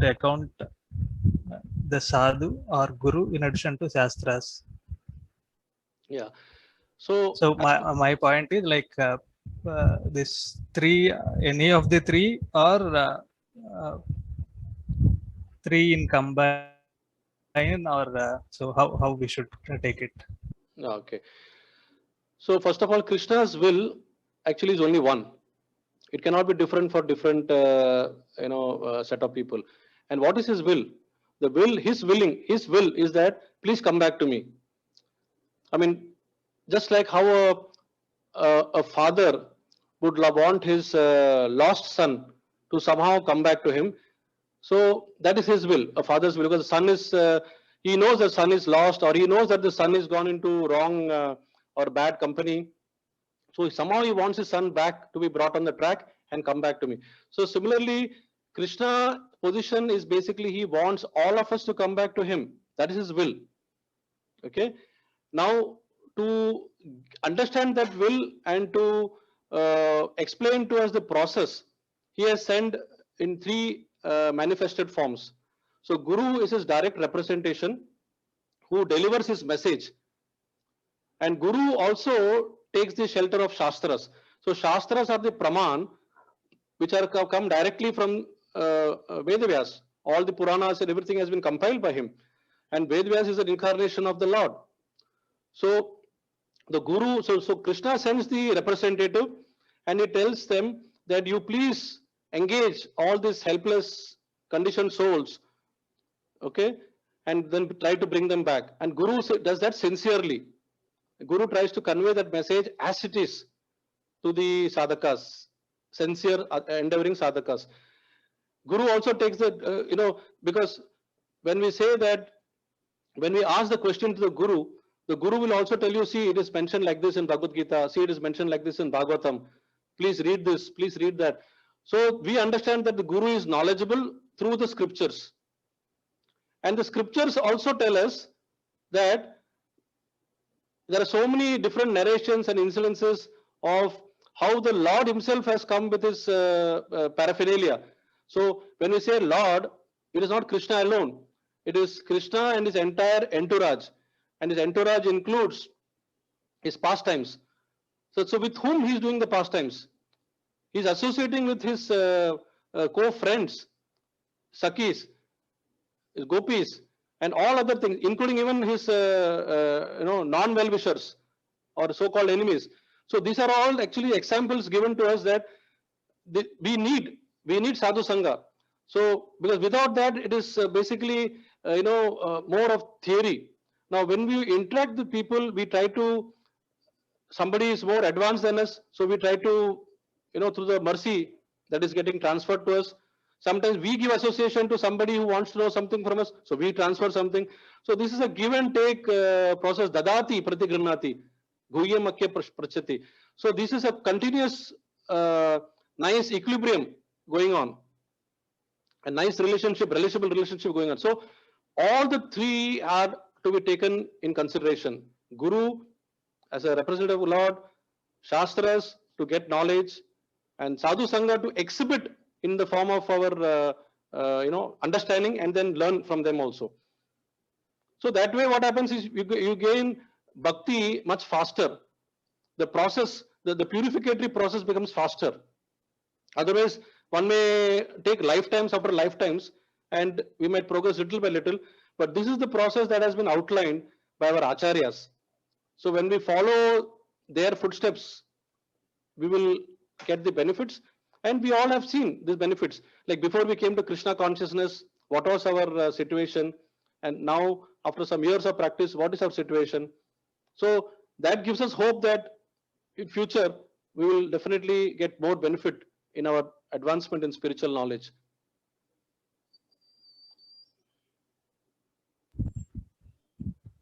account the sadhu or guru in addition to shastras. Yeah. So my point is like this three, any of the three, or three in combine, or so how we should take it? okay. So first of all, Krishna's will actually is only one. It cannot be different for different set of people. And what is his will? The will, his will is that please come back to me. I mean, just like how a father would want his lost son to somehow come back to him. So that is his will, a father's will, because the son is, he knows the son is lost, or he knows that the son is gone into wrong or bad company. So somehow he wants his son back to be brought on the track and come back to me. So similarly, Krishna position is basically he wants all of us to come back to him. That is his will. Okay. Now, to understand that will and to explain to us the process, he has sent in three manifested forms. So Guru is his direct representation who delivers his message, and Guru also takes the shelter of Shastras. So Shastras are the Praman which are come directly from Vedavyas. All the Puranas and everything has been compiled by him, and Vedavyas is an incarnation of the Lord. So the Guru, so Krishna sends the representative, and he tells them that you please engage all these helpless conditioned souls, okay, and then try to bring them back. And Guru does that sincerely. The Guru tries to convey that message as it is to the sadhakas, sincere endeavoring sadhakas. Guru also takes the, because when we say that, when we ask the question to the Guru will also tell you, see, it is mentioned like this in Bhagavad Gita, see, it is mentioned like this in Bhagavatam. Please read this, please read that. So we understand that the Guru is knowledgeable through the scriptures. And the scriptures also tell us that there are so many different narrations and incidences of how the Lord himself has come with his paraphernalia. So when we say Lord, it is not Krishna alone. It is Krishna and his entire entourage. And his entourage includes his pastimes. So with whom he is doing the pastimes? He is associating with his co-friends, Sakis, his gopis, and all other things, including even his non-well-wishers or so-called enemies. So these are all actually examples given to us that we need sadhu sangha. So because without that, it is basically more of theory. Now, when we interact with people, we try to, somebody is more advanced than us, so we try to, through the mercy that is getting transferred to us. Sometimes we give association to somebody who wants to know something from us, so we transfer something. So this is a give and take process. Dadati pratigranati, guhyam akya prachati. So this is a continuous, nice equilibrium going on, a nice relationship going on. So all the three are to be taken in consideration. Guru as a representative of Lord, Shastras to get knowledge, and Sadhu Sangha to exhibit in the form of our understanding, and then learn from them also. So that way what happens is you gain bhakti much faster. The process, the purificatory process becomes faster. Otherwise, one may take lifetimes after lifetimes, and we might progress little by little. But this is the process that has been outlined by our acharyas. So when we follow their footsteps, we will get the benefits. And we all have seen these benefits. Like before we came to Krishna consciousness, what was our situation? And now, after some years of practice, what is our situation? So that gives us hope that in future, we will definitely get more benefit in our advancement in spiritual knowledge.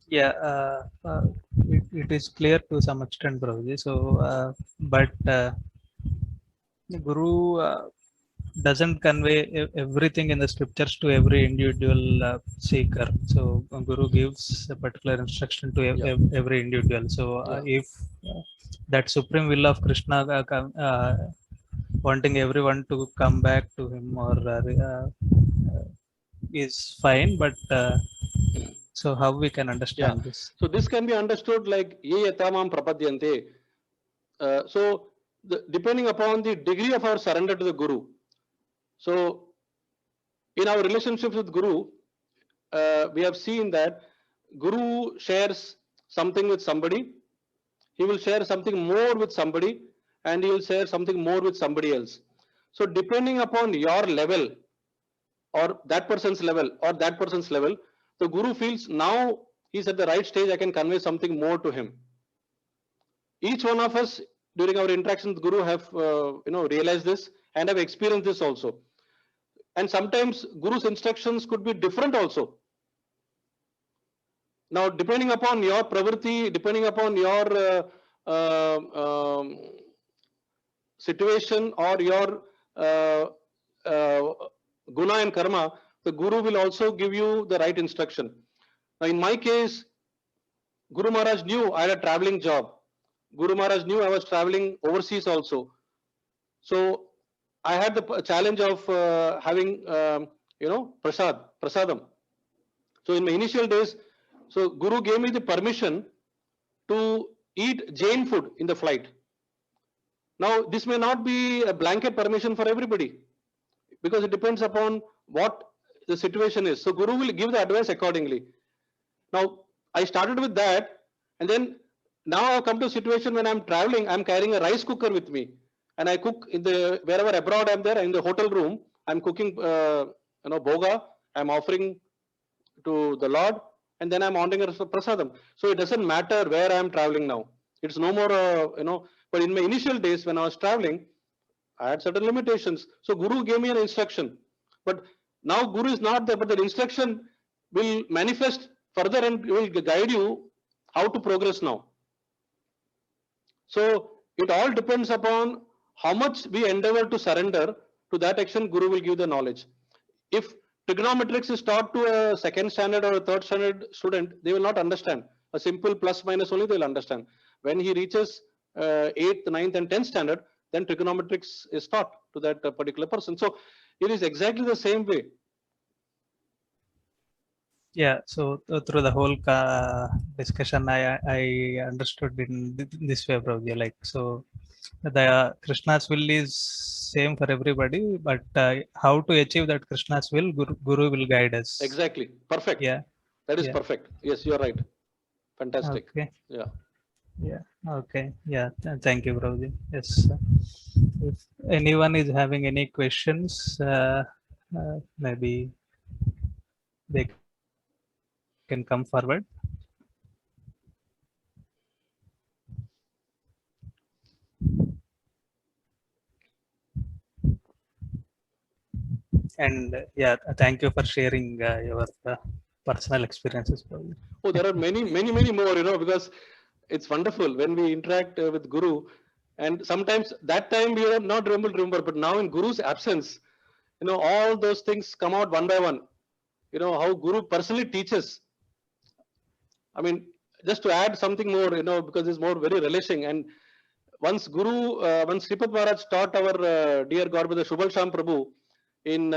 Yeah, it is clear to some extent, Prabhuji. So, but the Guru doesn't convey everything in the scriptures to every individual seeker. So, Guru gives a particular instruction to every individual. So, if that supreme will of Krishna wanting everyone to come back to him or is fine, but so how we can understand this? So this can be understood like ye yatamam prapadyante. So depending upon the degree of our surrender to the Guru. So in our relationships with Guru, we have seen that Guru shares something with somebody, he will share something more with somebody, and he will share something more with somebody else. So depending upon your level, or that person's level, or that person's level, the Guru feels now he's at the right stage, I can convey something more to him. Each one of us during our interaction with Guru have realized this and have experienced this also. And sometimes Guru's instructions could be different also. Now, depending upon your pravritti, depending upon your situation or your guna and karma, the Guru will also give you the right instruction. Now, in my case, Guru Maharaj knew I had a traveling job. Guru Maharaj knew I was traveling overseas also. So I had the challenge of having, prasadam. So in my initial days, so Guru gave me the permission to eat Jain food in the flight. Now, this may not be a blanket permission for everybody, because it depends upon what the situation is. So Guru will give the advice accordingly. Now, I started with that, and then now I've come to a situation when I'm traveling, I'm carrying a rice cooker with me, and I cook in the wherever abroad I'm there, in the hotel room, I'm cooking, bhoga, I'm offering to the Lord, and then I'm ordering a prasadam. So it doesn't matter where I'm traveling now. It's no more, but in my initial days when I was traveling, I had certain limitations. So Guru gave me an instruction. But now Guru is not there, but the instruction will manifest further and will guide you how to progress now. So it all depends upon how much we endeavor to surrender to that extent Guru will give the knowledge. If trigonometrics is taught to a second standard or a third standard student, they will not understand. A simple plus minus only they'll understand. When he reaches 8th, 9th and 10th standard, then trigonometrics is taught to that particular person. So it is exactly the same way. Yeah, so through the whole discussion, I understood in this way, Prabhuji. Like, so the Krishna's will is same for everybody, but how to achieve that Krishna's will, Guru will guide us. Exactly. Perfect. Yeah. That is Yeah. perfect. Yes, you are right. Fantastic. Okay. Yeah. Yeah. Okay. Yeah. Thank you, Prabhuji. Yes. If anyone is having any questions, maybe they can come forward. And yeah, thank you for sharing your personal experiences, Prabhuji. Oh, there are many more, because it's wonderful when we interact with Guru. And sometimes that time we are not able to remember, but now in Guru's absence, all those things come out one by one. How Guru personally teaches. I mean, just to add something more, because it's more very relishing. And once once Sripad Maharaj taught our dear Godmother Shubal Sham Prabhu in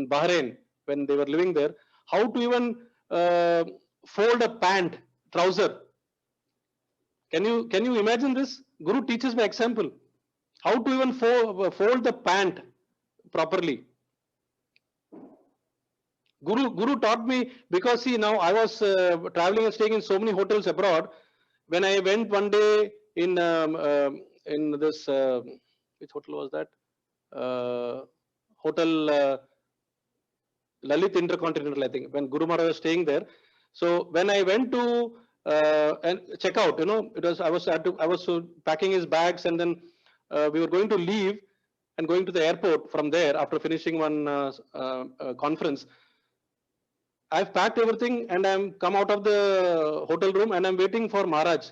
Bahrain when they were living there, how to even fold a pant, trouser. Can you imagine this? Guru teaches by example. How to even fold the pant properly. Guru taught me, because see, now I was traveling and staying in so many hotels abroad. When I went one day in this which hotel was that? Hotel Lalit Intercontinental, I think. When Guru Maharaj was staying there, so when I went to and check out, it was I was packing his bags, and then we were going to leave and going to the airport from there after finishing one conference. I've packed everything and I'm come out of the hotel room and I'm waiting for Maharaj.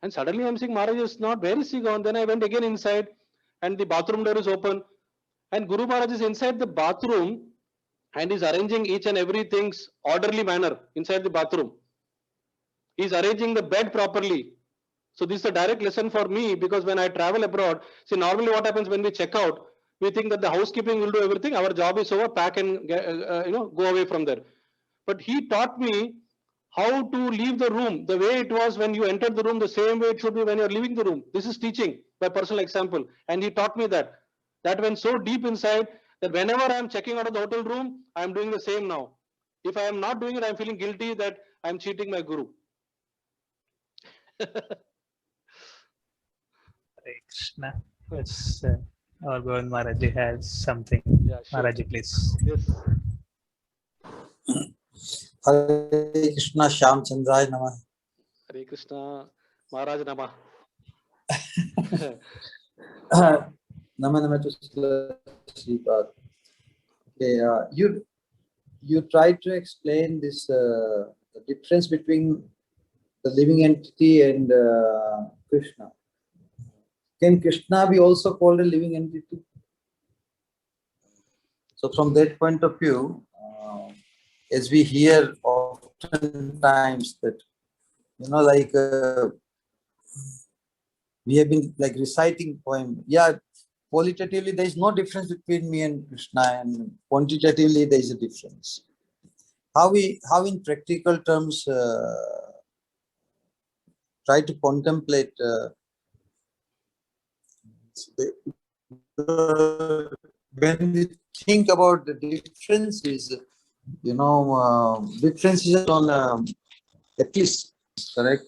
And suddenly I'm seeing Maharaj is not. Where is he gone? Then I went again inside and the bathroom door is open. And Guru Maharaj is inside the bathroom and is arranging each and everything's orderly manner inside the bathroom. He's arranging the bed properly. So this is a direct lesson for me, because when I travel abroad, see, normally what happens when we check out, we think that the housekeeping will do everything. Our job is over, pack and go away from there. But he taught me how to leave the room the way it was when you entered the room, the same way it should be when you're leaving the room. This is teaching by personal example. And he taught me that. That went so deep inside that whenever I'm checking out of the hotel room, I'm doing the same now. If I am not doing it, I'm feeling guilty that I'm cheating my Guru. Hare Krishna. Yes, our Govind Maharaji has something. Yeah, sure. Maharaji, please. Yes. Hare Krishna, Shyam Chandrai Namah. Hare Krishna, Maharaj Namah. Nama Nama to Sripad. Okay, you tried to explain this the difference between the living entity and Krishna. Can Krishna be also called a living entity? So from that point of view, as we hear oftentimes that, like we have been like reciting poem. Yeah, qualitatively there is no difference between me and Krishna, and quantitatively there is a difference. How in practical terms try to contemplate when we think about the differences, differences on at least, correct?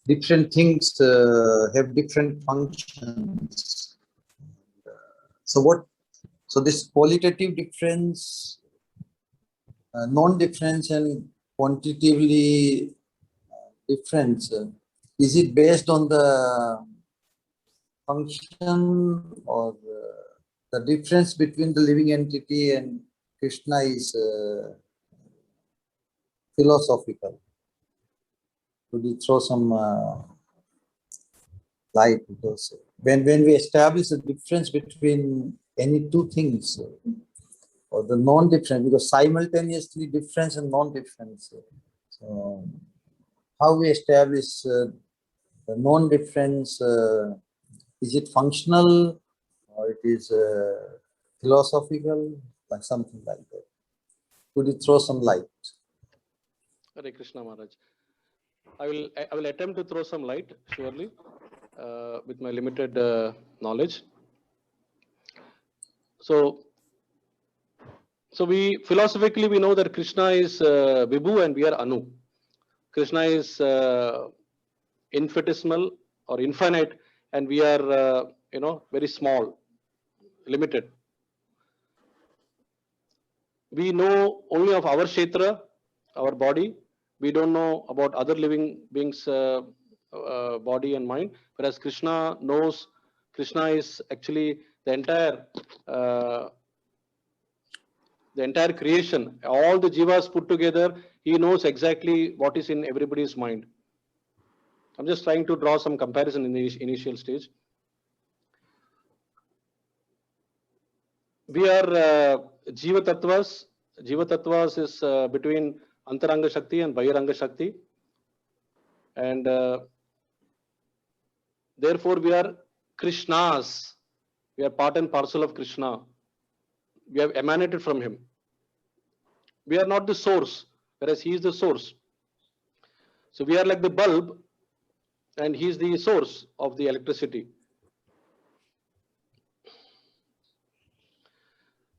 Different things have different functions. So this qualitative difference, non-difference, and quantitatively difference, is it based on the function, or the difference between the living entity and Krishna is philosophical? Could you throw some light, because when we establish the difference between any two things, or the non-difference, because simultaneously difference and non-difference. So how we establish the non-difference? Is it functional or it is philosophical, like something like that? Could you throw some light? Hare Krishna Maharaj. I will attempt to throw some light, surely, with my limited knowledge. So we philosophically we know that Krishna is Vibhu and we are Anu. Krishna is infinitesimal or infinite, and we are very small, limited. We know only of our kshetra, our body. We don't know about other living beings' body and mind. Whereas Krishna knows. Krishna is actually the entire creation. All the jivas put together, he knows exactly what is in everybody's mind. I'm just trying to draw some comparison in the initial stage. We are Jiva Tattvas. Jiva Tattvas is between Antaranga Shakti and Bahiranga Shakti. And therefore, we are Krishnas. We are part and parcel of Krishna. We have emanated from him. We are not the source, whereas he is the source. So we are like the bulb, and he is the source of the electricity.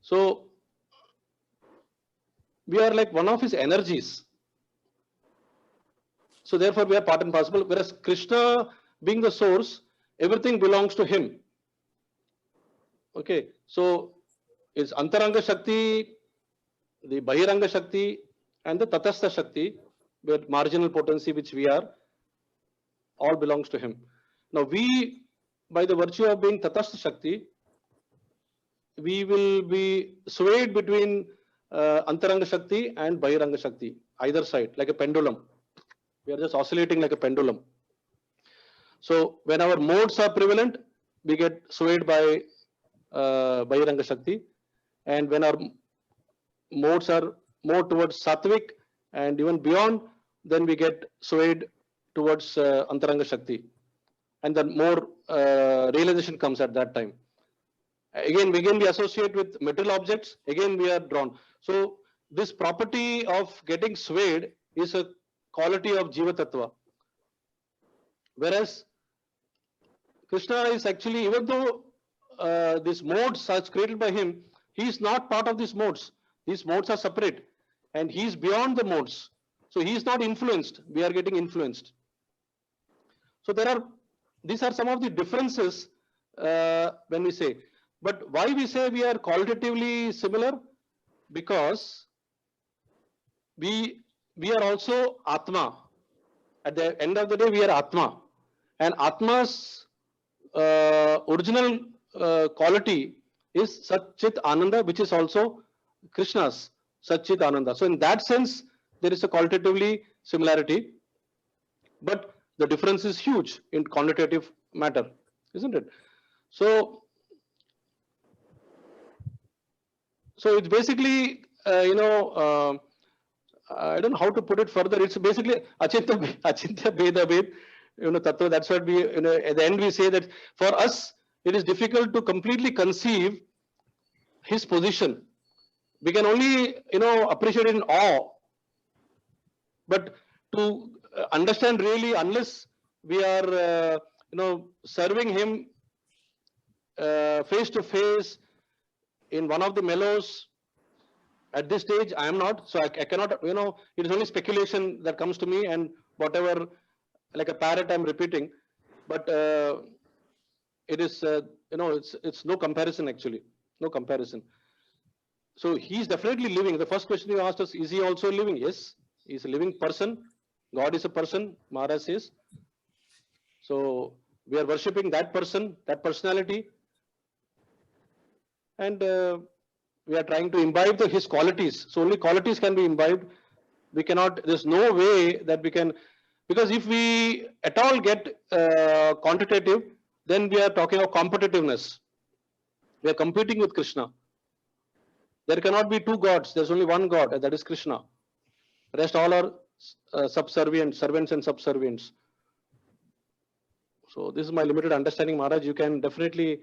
So we are like one of his energies. So therefore we are part and parcel. Whereas Krishna being the source, everything belongs to him. Okay, so it's Antaranga Shakti, the Bahiranga Shakti, and the Tatastha Shakti, where marginal potency which we are, all belongs to him. Now we, by the virtue of being Tatastha Shakti, we will be swayed between Antaranga Shakti and Bahiranga Shakti, either side, like a pendulum. We are just oscillating like a pendulum. So when our modes are prevalent, we get swayed by Bahiranga Shakti. And when our modes are more towards Sattvic and even beyond, then we get swayed towards Antaranga Shakti. And then more realization comes at that time. Again, we associate with material objects, again we are drawn. So this property of getting swayed is a quality of Jiva Tattva. Whereas Krishna is actually, even though these modes are created by him, he is not part of these modes. These modes are separate and he is beyond the modes. So he is not influenced, we are getting influenced. So these are some of the differences when we say. But why we say we are qualitatively similar? Because we are also Atma. At the end of the day, we are Atma. And Atma's original quality is Satchit Ananda, which is also Krishna's Satchit Ananda. So in that sense, there is a qualitatively similarity, but the difference is huge in quantitative matter, isn't it? So it's basically, I don't know how to put it further. It's basically Achintya Beda Ved, Tattva. That's what we, at the end we say that for us, it is difficult to completely conceive his position. We can only, appreciate it in awe. But to understand really, unless we are, serving him face to face in one of the mellows, at this stage, I am not. So I cannot, it is only speculation that comes to me, and whatever, like a parrot, I'm repeating. But it is, it's no comparison actually. No comparison. So he's definitely living. The first question you asked us, is he also living? Yes, he's a living person. God is a person, Maharaj says. So we are worshipping that person, that personality. And we are trying to imbibe his qualities. So only qualities can be imbibed. We cannot, there's no way that we can Because if we at all get quantitative, then we are talking of competitiveness. We are competing with Krishna. There cannot be two gods. There's only one God, and that is Krishna. Rest all are subservient, servants and subservients. So this is my limited understanding, Maharaj. You can definitely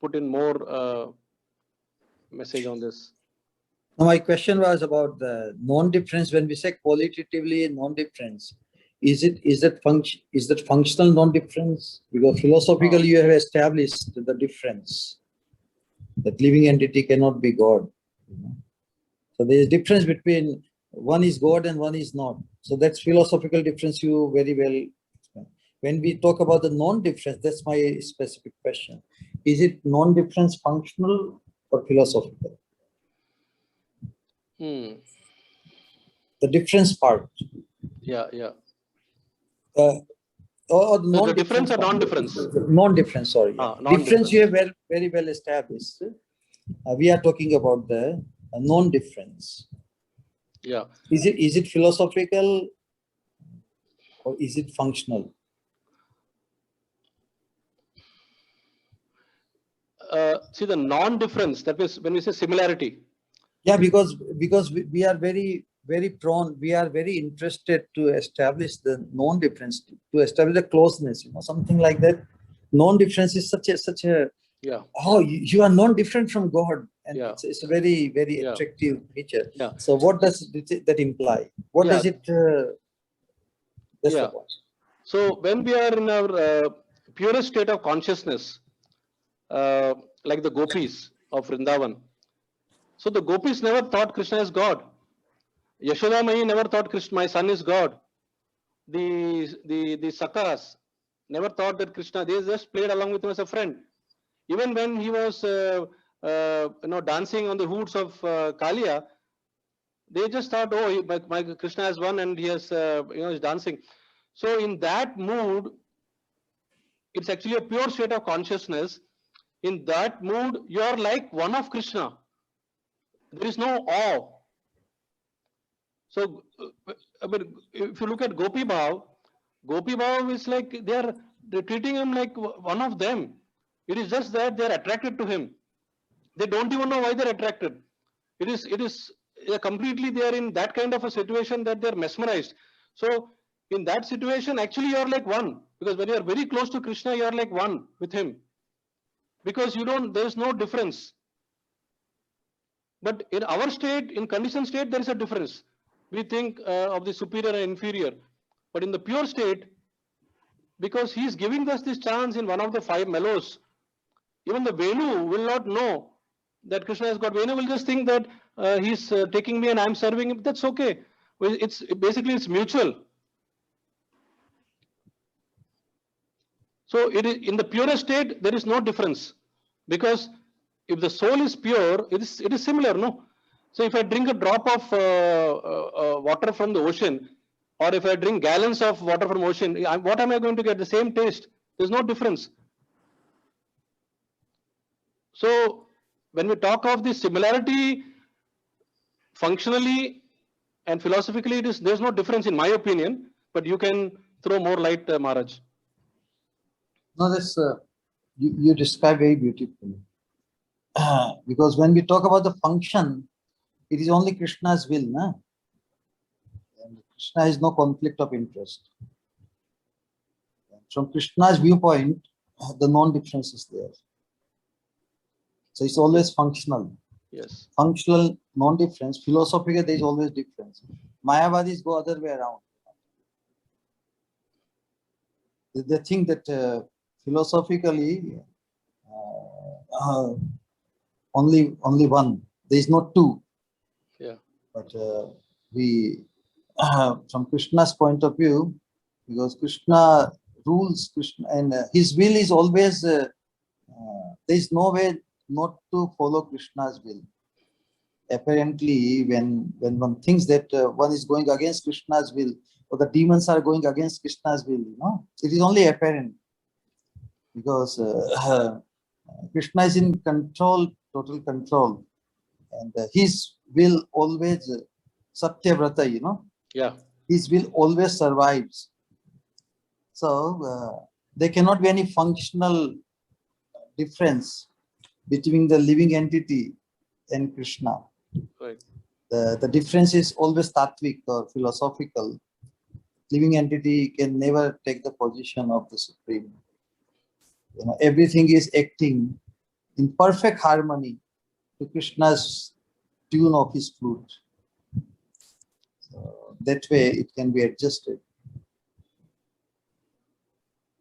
put in more message on this. Now, my question was about the non-difference. When we say qualitatively non-difference, is that functional non-difference? Because philosophically you have established the difference, that living entity cannot be God. So there is difference between one is God and one is not. So that's philosophical difference you very well explained. When we talk about the non-difference, that's my specific question. Is it non-difference functional or philosophical? The difference part. Yeah. Or So the difference or non-difference? Non-difference, sorry. Non-difference. Difference you have very well established. We are talking about the non-difference. Yeah. Is it philosophical or is it functional? See, the non-difference, that means when we say similarity. Yeah, because we are very prone, we are very interested to establish the non-difference, to establish the closeness, something like that. Non-difference is such a Yeah. Oh, you are non-different from God, and Yeah. it's a very Yeah. attractive feature. Yeah. So what does that imply? What Yeah. does it? That's Yeah. the point. So when we are in our purest state of consciousness, like the gopis of Vrindavan, so the gopis never thought Krishna is God. Yashoda Mai never thought Krishna, my son is God. The Sakas never thought that Krishna, they just played along with him as a friend. Even when he was dancing on the hoods of Kalia, they just thought, oh, my Krishna has won and he has is dancing. So in that mood, it's actually a pure state of consciousness. In that mood, you are like one of Krishna. There is no awe. So, if you look at Gopi Bhav is like they're treating him like one of them. It is just that they're attracted to him. They don't even know why they're attracted. It is completely they are in that kind of a situation that they're mesmerized. So in that situation, actually you are like one, because when you are very close to Krishna, you are like one with him, because there is no difference. But in our state, in conditioned state, there is a difference. We think of the superior and inferior, but in the pure state, because he is giving us this chance in one of the 5 mellows, even the Venu will not know that Krishna has got. Venu will just think that he's taking me and I'm serving him. That's okay. Well, it's mutual. So it is in the purest state, there is no difference, because if the soul is pure, it is similar, no? So if I drink a drop of water from the ocean, or if I drink gallons of water from ocean, what am I going to get? The same taste. There's no difference. So when we talk of the similarity, functionally and philosophically, there's no difference in my opinion, but you can throw more light, Maharaj. No, that's you describe very beautifully. Because when we talk about the function, it is only Krishna's will, na? And Krishna has no conflict of interest. From Krishna's viewpoint, the non-difference is there. So it's always functional. Yes. Functional non-difference. Philosophically, there is always difference. Mayavadis go other way around. They think that philosophically only one. There is not two. Yeah. But from Krishna's point of view, because Krishna rules, Krishna, and his will is always there is no way not to follow Krishna's will. Apparently, when one thinks that one is going against Krishna's will, or the demons are going against Krishna's will, it is only apparent, because Krishna is in control, total control, and his will always Satyavrata, Yeah. His will always survives. So there cannot be any functional difference between the living entity and Krishna. Right. The difference is always tattvic or philosophical. Living entity can never take the position of the Supreme. You know, everything is acting in perfect harmony to Krishna's tune of his flute. So that way it can be adjusted.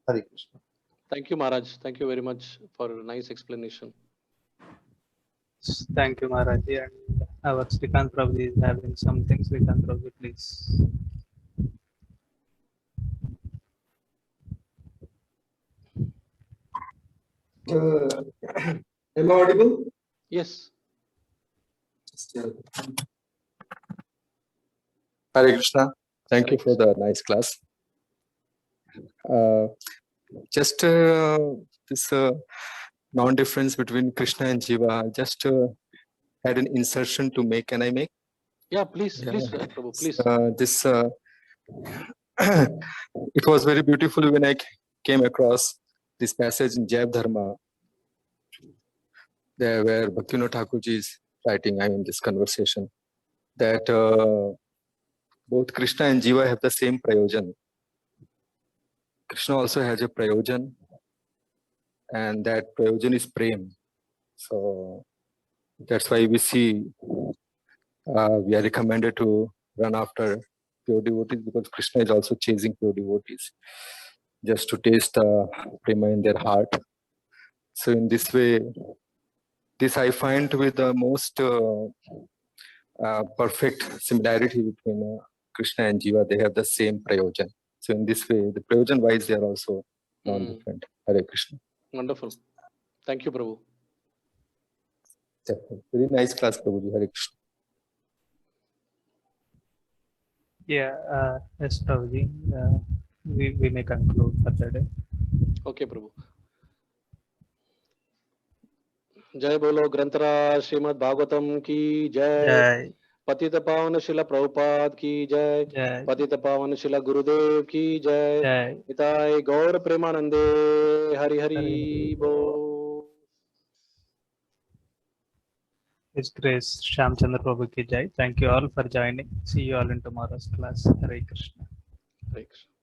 Hare Krishna. Thank you, Maharaj. Thank you very much for a nice explanation. Thank you, Maharaji. And our Srikant Prabhu is having something. Srikant Prabhu, please. Am I audible? Yes. Hare Krishna. Thank you for the nice class. Just this non-difference between Krishna and Jiva, just had an insertion to make. Can I make? Yeah, please, please, Prabhu, please. This it was very beautiful when I came across this passage in Jaiv Dharma, there where Bhaktivinoda Thakurji is writing, I mean, this conversation, that both Krishna and Jiva have the same prayojan. Krishna also has a prayojan, and that prayojan is prem. So that's why we see we are recommended to run after pure devotees, because Krishna is also chasing pure devotees just to taste the prema in their heart. So in this way, this I find with the most perfect similarity between Krishna and Jiva. They have the same prayojan. So in this way, the prayojan wise, they are also non-different. Hare Krishna. Wonderful. Thank you, Prabhu. Very nice class, Prabhuji. Hare Krishna. Yeah, yes, Prabhuji. We may conclude for the day. Okay, Prabhu. जय बोलो ग्रंथराज श्रीमद् भागवतम की जय। Jai, पतित पावन शिला प्रभुपाद की जय। Jai, पतित पावन शिला गुरुदेव की जय। Jai. निताय गौर प्रेमानंदे हरि हरि Hare बोल। His Grace Shamchandra Prabhu ki jai. Thank you all for joining. See you all in tomorrow's class. Hare Krishna. Hare Krishna.